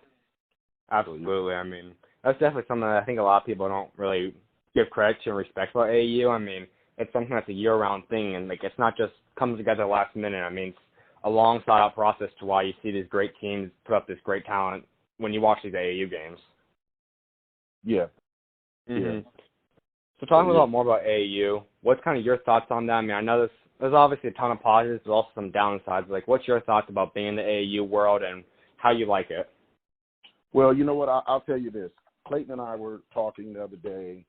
Absolutely. I mean, that's definitely something that I think a lot of people don't really give credit to and respect about AAU. I mean, it's something that's a year-round thing, and like it's not just comes together last minute. I mean, it's a long thought-out process to why you see these great teams put up this great talent when you watch these AAU games. Yeah. So talking a little more about AAU, what's kind of your thoughts on that? I mean, I know there's obviously a ton of positives, but also some downsides. Like, what's your thoughts about being in the AAU world and how you like it? Well, you know what? I'll tell you this. Clayton and I were talking the other day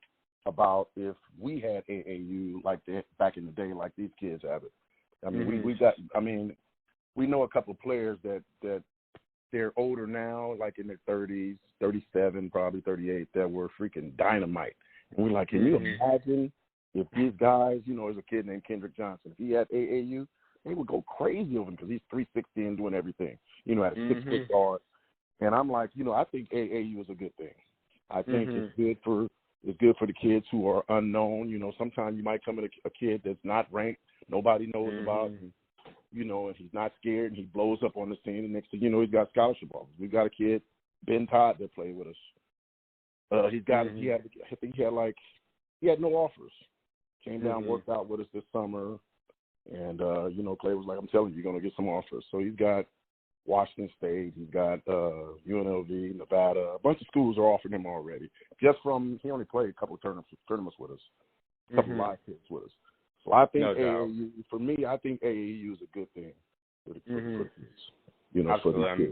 about if we had AAU like that back in the day, like these kids have it. I mean, we know a couple of players that they're older now, like in their 30s, 37, probably 38, that were freaking dynamite. And we're like, can you imagine if these guys, you know, there's a kid named Kendrick Johnson, if he had AAU, they would go crazy over him because he's 360 and doing everything, you know, at a 6-foot guard. And I'm like, you know, I think AAU is a good thing. I think it's good for the kids who are unknown. You know, sometimes you might come at a kid that's not ranked, nobody knows about, you know, and he's not scared and he blows up on the scene. And next thing you know, he's got scholarship offers. We've got a kid, Ben Todd, that played with us. He had no offers. Came down, worked out with us this summer, and you know, Clay was like, "I'm telling you, you're gonna get some offers." So he's got Washington State, he's got UNLV, Nevada, a bunch of schools are offering him already. He only played a couple of tournaments with us, a couple of live hits with us. So I think AAU, for me, I think AAU is a good thing for the kids. You know, absolutely. For the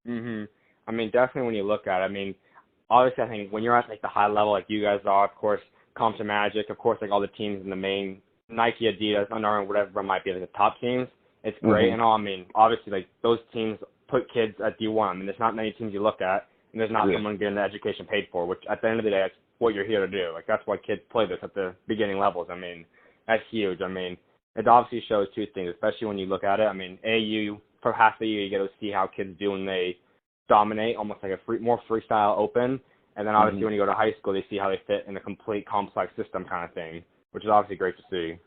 kids. I mean, definitely when you look at it, I mean, obviously I think when you're at like the high level like you guys are, of course, Compton Magic, of course, like all the teams in the main Nike, Adidas, Under Armour, whatever it might be, like the top teams, it's great and all. I mean, obviously, like those teams put kids at D1. I mean, there's not many teams you look at, and there's not someone getting the education paid for, which at the end of the day, that's what you're here to do. Like, that's why kids play this at the beginning levels. I mean, that's huge. I mean, it obviously shows two things, especially when you look at it. I mean, AAU, for half the year, you get to see how kids do when they dominate, almost like a more freestyle open. And then obviously when you go to high school, they see how they fit in a complete complex system kind of thing, which is obviously great to see.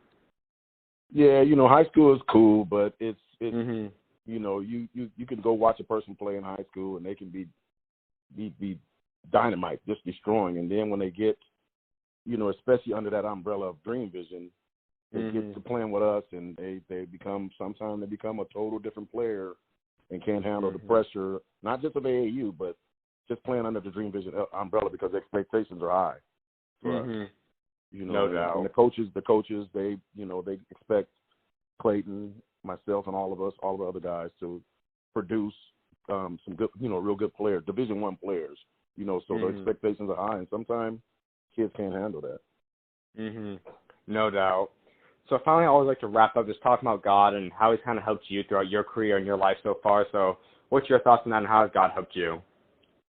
Yeah, you know, high school is cool, but it's You know, you can go watch a person play in high school and they can be dynamite, just destroying. And then when they get, you know, especially under that umbrella of Dream Vision, they get to playing with us, and they become a total different player and can't handle the pressure, not just of AAU, but just playing under the Dream Vision umbrella, because expectations are high for us. You know, no doubt. And the coaches, they expect Clayton, myself, and all the other guys to produce some good, you know, real good players, Division I players. You know, so the expectations are high, and sometimes kids can't handle that. No doubt. So finally, I always like to wrap up just talking about God and how He's kind of helped you throughout your career and your life so far. So what's your thoughts on that, and how has God helped you?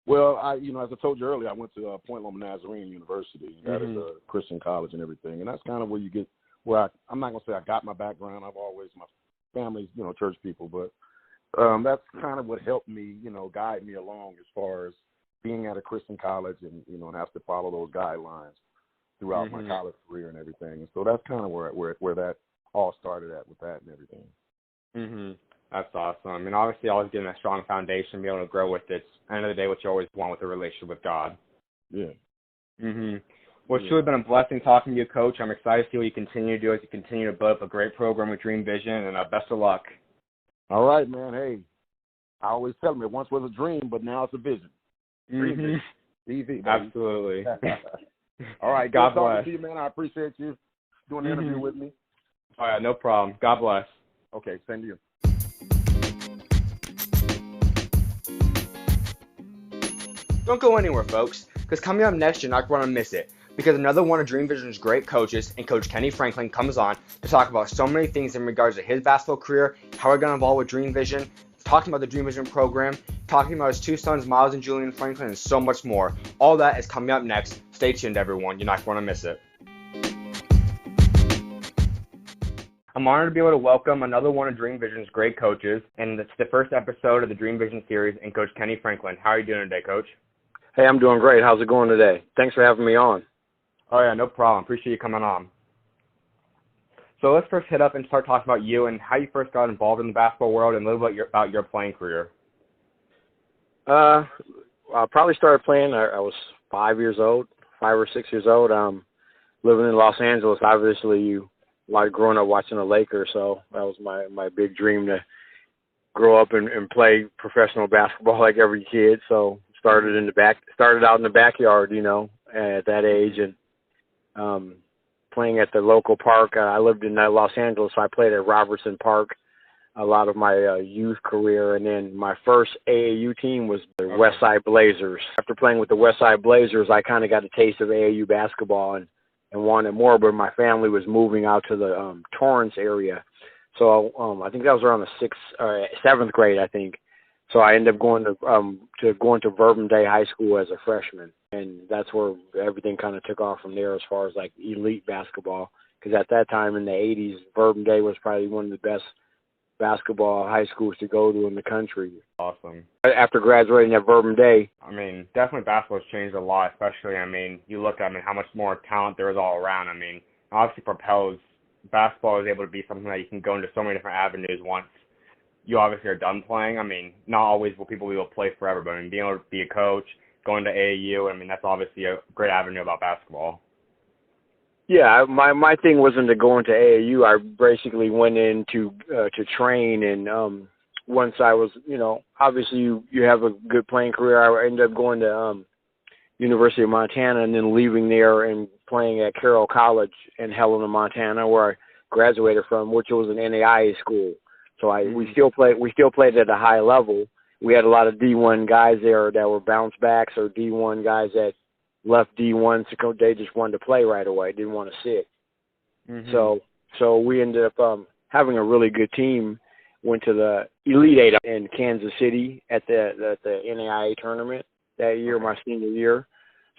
Well, as I told you earlier, I went to Point Loma Nazarene University. That is a Christian college and everything, and that's kind of where you get where I'm not gonna say I got my background. I've always, my family's, you know, church people, but that's kind of what helped me, you know, guide me along as far as being at a Christian college and, you know, and have to follow those guidelines throughout my college career and everything. And so that's kind of where that all started at, with that and everything. That's awesome. I mean, obviously, always getting a strong foundation, be able to grow with it. At the end of the day, what you always want with a relationship with God. Yeah. Well, it's truly been a blessing talking to you, Coach. I'm excited to see what you continue to do as you continue to build up a great program with Dream Vision, and best of luck. All right, man. Hey, I always tell them it once was a dream, but now it's a vision. Dream Vision. Easy. Absolutely. All right. God bless. bless. To you, man. I appreciate you doing the interview with me. All right, no problem. God bless. Okay, same to you. Don't go anywhere, folks, because coming up next, you're not going to miss it, because another one of Dream Vision's great coaches, and Coach Kenny Franklin, comes on to talk about so many things in regards to his basketball career, how we're going to evolve with Dream Vision, talking about the Dream Vision program, talking about his two sons, Miles and Julian Franklin, and so much more. All that is coming up next. Stay tuned, everyone. You're not going to miss it. I'm honored to be able to welcome another one of Dream Vision's great coaches, and it's the first episode of the Dream Vision series, and Coach Kenny Franklin. How are you doing today, Coach? Hey, I'm doing great. How's it going today? Thanks for having me on. Oh, yeah, no problem. Appreciate you coming on. So let's first hit up and start talking about you and how you first got involved in the basketball world and a little bit about your playing career. I probably started playing, I was 5 or 6 years old. Living in Los Angeles, obviously you like growing up watching the Lakers, so that was my big dream to grow up and play professional basketball like every kid. So started out in the backyard, you know, at that age, and playing at the local park. I lived in Los Angeles, so I played at Robertson Park a lot of my youth career, and then my first AAU team was the Westside Blazers. After playing with the Westside Blazers, I kind of got a taste of AAU basketball and wanted more, but my family was moving out to the Torrance area. So I think that was around the seventh grade, I think. So I ended up going to Bourbon Day High School as a freshman, and that's where everything kind of took off from there as far as like elite basketball. Because at that time in the 80s, Bourbon Day was probably one of the best basketball high schools to go to in the country. Awesome. After graduating at Bourbon Day, I mean, definitely basketball has changed a lot, especially, I mean, you look at, how much more talent there is all around. I mean, obviously propels basketball is able to be something that you can go into so many different avenues once you obviously are done playing. I mean, not always will people be able to play forever, but I mean, being able to be a coach, going to AAU, I mean, that's obviously a great avenue about basketball. Yeah, my thing wasn't to go into AAU. I basically went in to train, and once I was, you know, obviously you have a good playing career. I ended up going to University of Montana, and then leaving there and playing at Carroll College in Helena, Montana, where I graduated from, which was an NAIA school. So we still played at a high level. We had a lot of D1 guys there that were bounce backs, or D1 guys that left D1 to they just wanted to play right away, didn't want to sit. So we ended up having a really good team. Went to the Elite Eight in Kansas City at the NAIA tournament that year, my senior year.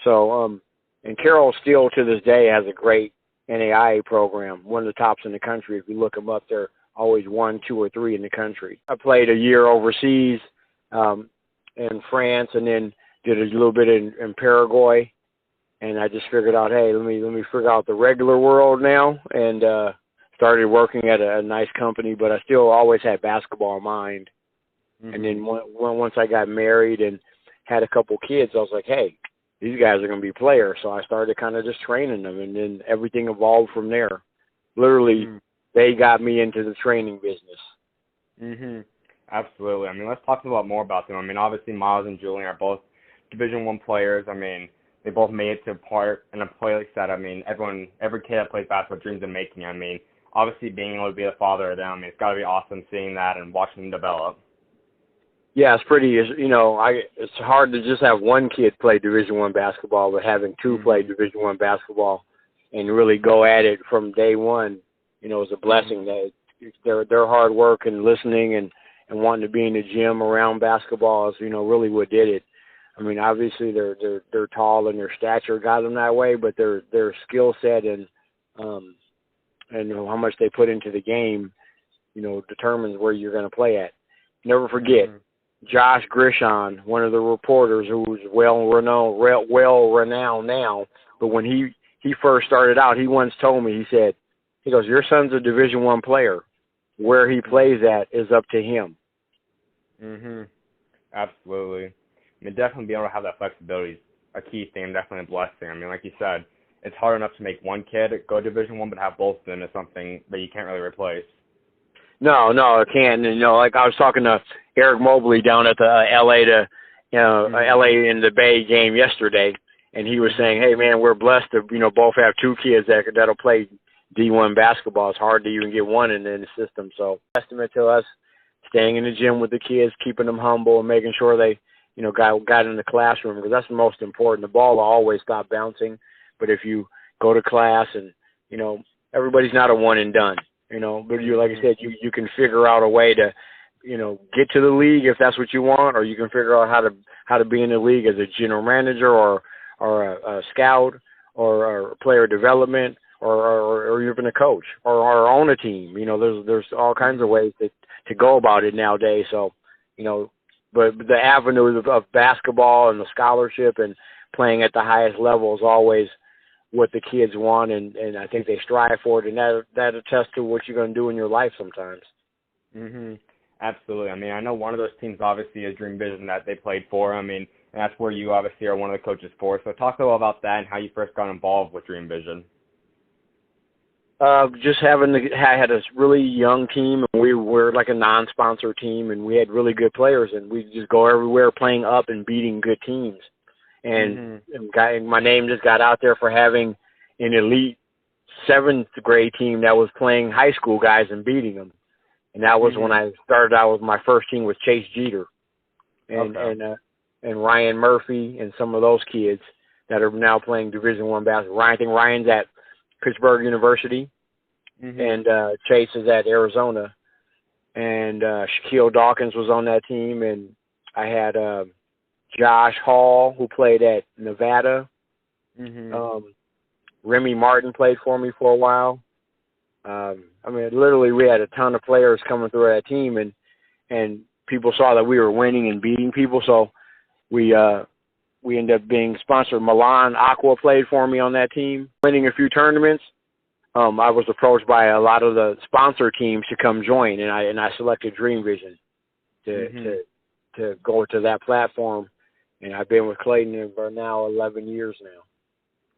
So and Carroll still to this day has a great NAIA program, one of the tops in the country. If you look them up, they're always 1, 2, or 3 in the country. I played a year overseas in France, and then did a little bit in Paraguay. And I just figured out, hey, let me figure out the regular world now. And started working at a nice company, but I still always had basketball in mind. And then once I got married and had a couple kids, I was like, hey, these guys are going to be players. So I started kind of just training them, and then everything evolved from there. Literally, they got me into the training business. Absolutely. I mean, let's talk a lot more about them. I mean, obviously, Miles and Julian are both Division I players. I mean, they both made it to a part in a play like that. I mean, every kid that plays basketball dreams of making it. I mean, obviously, being able to be a father of them, I mean, it's got to be awesome seeing that and watching them develop. Yeah, it's pretty. It's hard to just have one kid play Division I basketball, but having two play Division I basketball and really go at it from day one, is a blessing. That their hard work and listening and wanting to be in the gym around basketball is, really what did it. I mean, obviously they're tall and their stature got them that way, but their skill set and how much they put into the game, determines where you're going to play at. Never forget. Josh Grishon, one of the reporters who's well renowned now, but when he first started out, he once told me, he goes, your son's a Division I player. Where he plays at is up to him. Absolutely. I mean, definitely being able to have that flexibility is a key thing, definitely a blessing. I mean, like you said, it's hard enough to make one kid go Division I, but have both of them is something that you can't really replace. No, it can't. And, like I was talking to Eric Mobley down at the LA in the Bay game yesterday, and he was saying, hey, man, we're blessed to, both have two kids that'll play D1 basketball. It's hard to even get one in the system. So, testament to us staying in the gym with the kids, keeping them humble, and making sure they, got in the classroom, because that's the most important. The ball will always stop bouncing, but if you go to class and, everybody's not a one and done. But like I said, you can figure out a way to, get to the league if that's what you want, or you can figure out how to be in the league as a general manager or a scout or player development or even a coach or own a team. There's all kinds of ways to go about it nowadays. So, but the avenue of basketball and the scholarship and playing at the highest level is always what the kids want, and I think they strive for it, and that attests to what you're going to do in your life sometimes. Absolutely. I mean, I know one of those teams obviously is Dream Vision that they played for. I mean, and that's where you obviously are one of the coaches for. So talk a little about that and how you first got involved with Dream Vision. Just I had a really young team, and we were like a non-sponsor team, and we had really good players, and we just go everywhere playing up and beating good teams. And my name just got out there for having an elite 7th grade team that was playing high school guys and beating them. And that was when I started out with my first team with Chase Jeter and Ryan Murphy and some of those kids that are now playing Division I basketball. I think Ryan's at Pittsburgh University, and Chase is at Arizona. And Shaquille Dawkins was on that team, and I had Josh Hall, who played at Nevada. Remy Martin played for me for a while. I mean, literally, we had a ton of players coming through that team, and people saw that we were winning and beating people, so we ended up being sponsored. Milan Aqua played for me on that team, winning a few tournaments. I was approached by a lot of the sponsor teams to come join, and I selected Dream Vision to go to that platform. And I've been with Clayton for now 11 years now.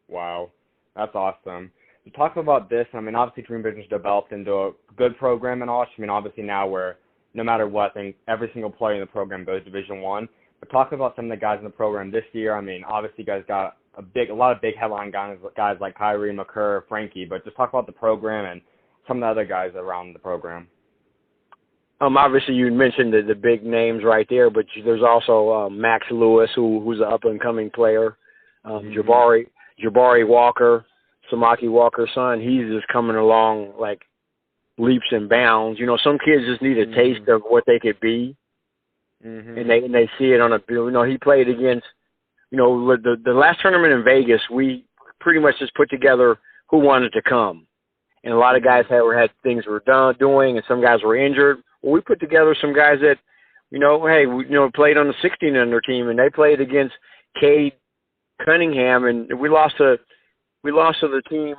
Wow, that's awesome. To talk about this, I mean, obviously Dream Vision's developed into a good program and all. I mean, obviously now we're, no matter what, I think every single player in the program goes Division I. But talk about some of the guys in the program this year. I mean, obviously you guys got a lot of big headline guys like Kyrie, McCurr, Frankie. But just talk about the program and some of the other guys around the program. Obviously, you mentioned the big names right there, but there's also Max Lewis, who's an up-and-coming player. Jabari Walker, Samaki Walker's son, he's just coming along like leaps and bounds. Some kids just need a taste of what they could be, and they see it on a. He played against. The last tournament in Vegas, we pretty much just put together who wanted to come, and a lot of guys had things were doing, and some guys were injured. Well, we put together some guys that, played on the 16-under team, and they played against Cade Cunningham, and we lost to the team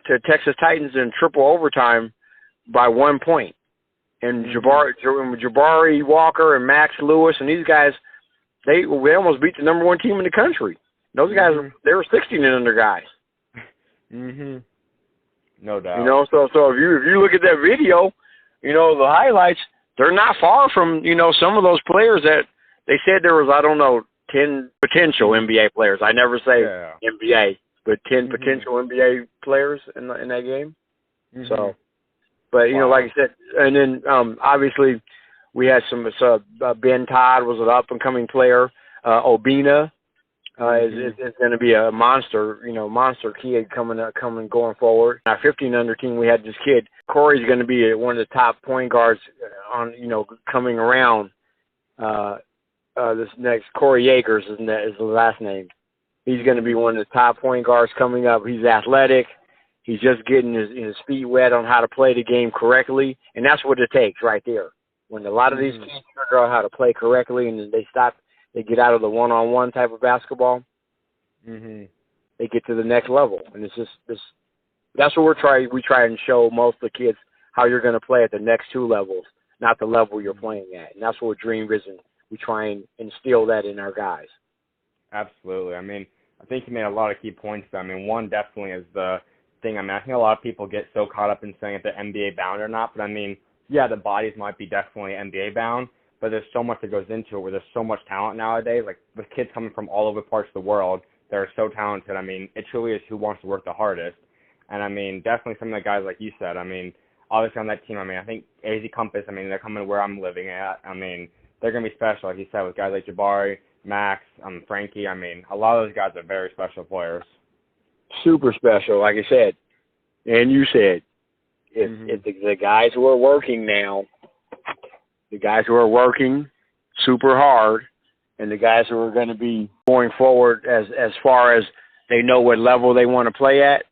to Texas Titans in triple overtime by 1 point. And Jabari Walker and Max Lewis and these guys, they almost beat the number 1 team in the country. Those guys, they were 16 and under guys. No doubt. You know, so if you look at that video, you know, the highlights, they're not far from, you know, some of those players that they said there was, I don't know, 10 potential NBA players. I never say NBA, but 10 potential NBA players in that game. So, but, you know, like I said, and then obviously we had some, Ben Todd was an up-and-coming player. Obina is going to be a monster kid going forward. Our 15 under team, we had this kid. Corey's going to be one of the top point guards on, you know, coming around. This next Corey Akers is the last name. He's going to be one of the top point guards coming up. He's athletic. He's just getting his feet wet on how to play the game correctly, and that's what it takes right there. When a lot of these kids figure out how to play correctly and they get out of the one-on-one type of basketball, they get to the next level. And it's just that's what we try and show most of the kids, how you're going to play at the next 2 levels, not the level you're playing at. And that's what Dream Vision, we try and instill that in our guys. Absolutely. I mean, I think you made a lot of key points. I mean, one definitely is the thing. I mean, I think a lot of people get so caught up in saying if they're NBA bound or not. But I mean, yeah, the bodies might be definitely NBA bound, but there's so much that goes into it where there's so much talent nowadays. Like with kids coming from all over parts of the world that are so talented. I mean, it truly is who wants to work the hardest. And I mean, definitely some of the guys like you said. I mean, obviously on that team, I mean, I think AZ Compass, I mean, they're coming where I'm living at. I mean, they're going to be special, like you said, with guys like Jabari, Max, Frankie. I mean, a lot of those guys are very special players. Super special, like I said. And you said, if the guys who are working now, the guys who are working super hard, and the guys who are going to be going forward as far as they know what level they want to play at,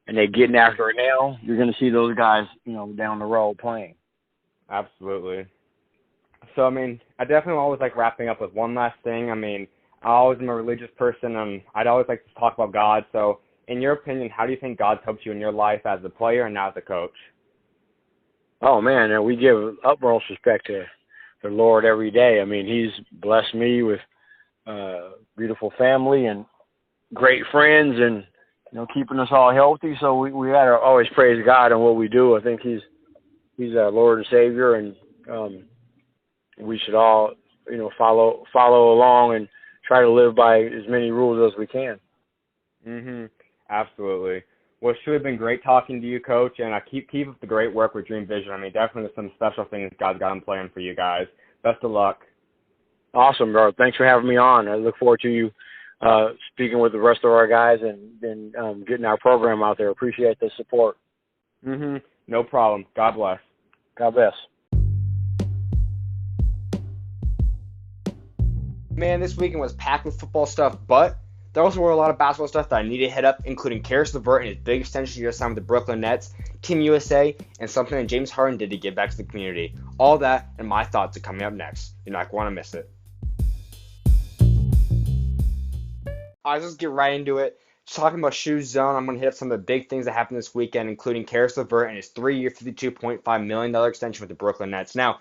and they're getting after it now, you're going to see those guys, you know, down the road playing. Absolutely. So, I mean, I definitely always like wrapping up with one last thing. I mean, I always am a religious person, and I'd always like to talk about God. So, in your opinion, how do you think God's helped you in your life as a player and now as a coach? Oh, man, we give utmost respect to the Lord every day. I mean, he's blessed me with beautiful family and great friends and, you know, keeping us all healthy. So we got to always praise God on what we do. I think he's our Lord and Savior, and we should all, you know, follow along and try to live by as many rules as we can. Absolutely. Well, it's truly been great talking to you, Coach, and keep up the great work with Dream Vision. I mean, definitely there's some special things God's got in plan for you guys. Best of luck. Awesome, bro. Thanks for having me on. I look forward to you speaking with the rest of our guys and getting our program out there. Appreciate the support. No problem. God bless. God bless. Man, this weekend was packed with football stuff, but there also were a lot of basketball stuff that I need to hit up, including Karis LeVert and his big extension year signed with the Brooklyn Nets, Team USA, and something that James Harden did to give back to the community. All that and my thoughts are coming up next. You're not going to miss it. Alright, let's get right into it. Just talking about SchuZ Zone, I'm going to hit up some of the big things that happened this weekend, including Karis LeVert and his 3-year, $52.5 million extension with the Brooklyn Nets. Now,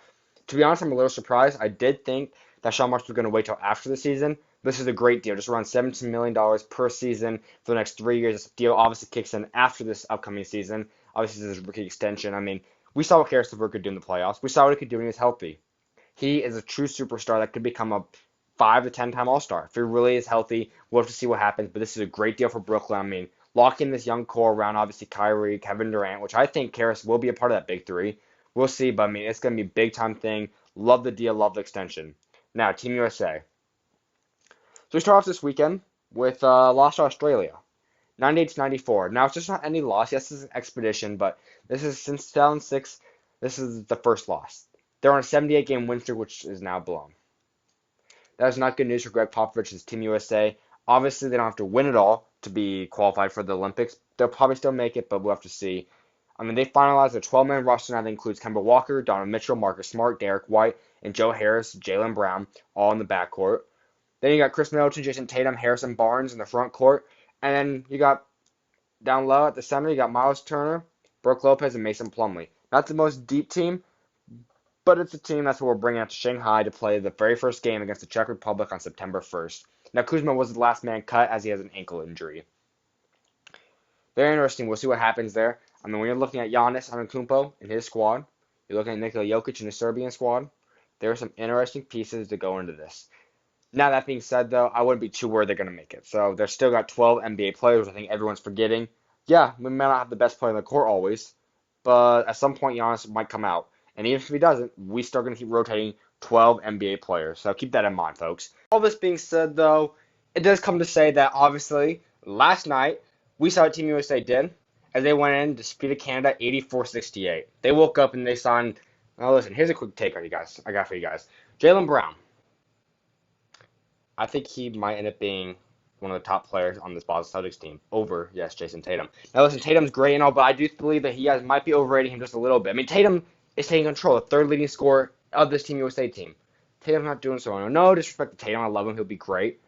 to be honest, I'm a little surprised. I did think that Sean Marks was going to wait till after the season. This is a great deal, just around $17 million per season for the next 3 years. This deal obviously kicks in after this upcoming season. Obviously, this is a rookie extension. I mean, we saw what Karis LeVert could do in the playoffs. We saw what he could do when he was healthy. He is a true superstar that could become a 5 to 10 time All-Star. If he really is healthy, we'll have to see what happens, but this is a great deal for Brooklyn. I mean, locking this young core around, obviously, Kyrie, Kevin Durant, which I think Karis will be a part of that big three. We'll see, but I mean, it's going to be a big-time thing. Love the deal, love the extension. Now, Team USA. So we start off this weekend with loss to Australia, 98-94. Now, it's just not any loss. Yes, this is an expedition, but this is since 2006, this is the first loss. They're on a 78-game win streak, which is now blown. That is not good news for Greg Popovich's Team USA. Obviously, they don't have to win it all to be qualified for the Olympics. They'll probably still make it, but we'll have to see. I mean, they finalized a 12-man roster now that includes Kemba Walker, Donovan Mitchell, Marcus Smart, Derek White, and Joe Harris, Jaylen Brown, all in the backcourt. Then you got Chris Middleton, Jason Tatum, Harrison Barnes in the front court. And then you got Down low at the center, you got Miles Turner, Brooke Lopez, and Mason Plumlee. Not the most deep team, but it's a team that's what we're bringing out to Shanghai to play the very first game against the Czech Republic on September 1st. Now, Kuzma was the last man cut as he has an ankle injury. Very interesting. We'll see what happens there. I mean, when you're looking at Giannis Antetokounmpo and his squad, you're looking at Nikola Jokic and the Serbian squad, there are some interesting pieces to go into this. Now, that being said, though, I wouldn't be too worried they're going to make it. So, they've still got 12 NBA players, I think everyone's forgetting. Yeah, we may not have the best player on the court always, but at some point, Giannis might come out. And even if he doesn't, we still going to keep rotating 12 NBA players. So, keep that in mind, folks. All this being said, though, it does come to say that, obviously, last night, we saw what Team USA did as they went in to defeated Canada 84-68. They woke up and they signed. Now listen, here's a quick take on you guys. I got for you guys. Jaylen Brown. I think he might end up being one of the top players on this Boston Celtics team over, yes, Jason Tatum. Now listen, Tatum's great and all, but I do believe that he guys might be overrating him just a little bit. I mean, Tatum is taking control, the third leading scorer of this Team USA team. Tatum's not doing so. No disrespect to Tatum. I love him. He'll be great.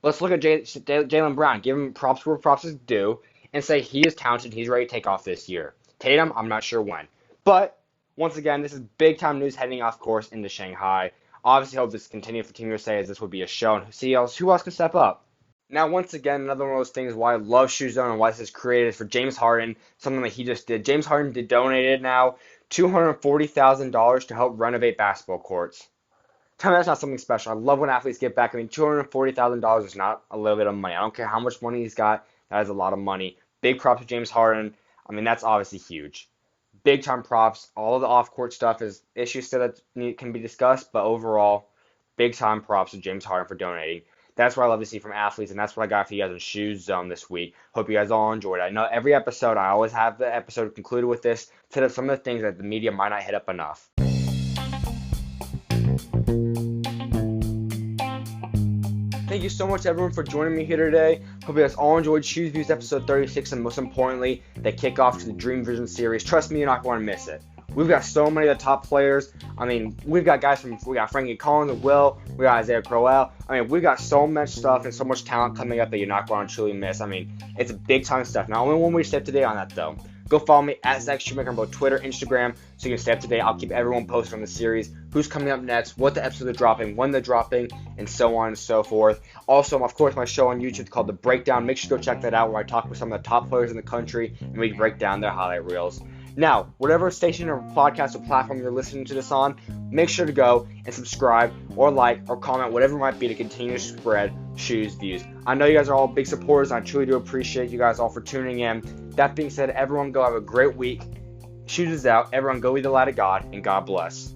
Let's look at Jaylen Brown. Give him props where props is due and say he is talented. He's ready to take off this year. Tatum, I'm not sure when. But, once again, this is big-time news heading off course into Shanghai. Obviously, hope this continues for Team USA as this would be a show and see who else can step up. Now, once again, another one of those things why I love SchuZ and why this is created is for James Harden, something that he just did. James Harden did donated now $240,000 to help renovate basketball courts. Tell me that's not something special. I love when athletes give back. I mean, $240,000 is not a little bit of money. I don't care how much money he's got. That is a lot of money. Big props to James Harden. I mean, that's obviously huge. Big time props. All of the off-court stuff is issues still that can be discussed, but overall, big time props to James Harden for donating. That's what I love to see from athletes, and that's what I got for you guys in SchuZ Zone this week. Hope you guys all enjoyed it. I know every episode, I always have the episode concluded with this, to some of the things that the media might not hit up enough. Thank you so much, everyone, for joining me here today. Hope you guys all enjoyed SchuZ Views episode 36, and most importantly, the kickoff to the Dream Vision series. Trust me, you're not going to miss it. We've got so many of the top players. I mean, we got Frankie Collins and Will. We got Isaiah Crowell. I mean, we got so much stuff and so much talent coming up that you're not going to truly miss. I mean, it's big time stuff. Not only one we stay up to date on that, though. Go follow me at Zach Shoemaker on both Twitter, Instagram, so you can stay up to date. I'll keep everyone posted on the series, who's coming up next, what the episodes are dropping, when they're dropping, and so on and so forth. Also, of course, my show on YouTube is called The Breakdown. Make sure to go check that out, where I talk with some of the top players in the country, and we break down their highlight reels. Now, whatever station or podcast or platform you're listening to this on, make sure to go and subscribe or like or comment, whatever it might be, to continue to spread SchuZ Views. I know you guys are all big supporters, and I truly do appreciate you guys all for tuning in. That being said, everyone go have a great week. SchuZ is out. Everyone go be the light of God, and God bless.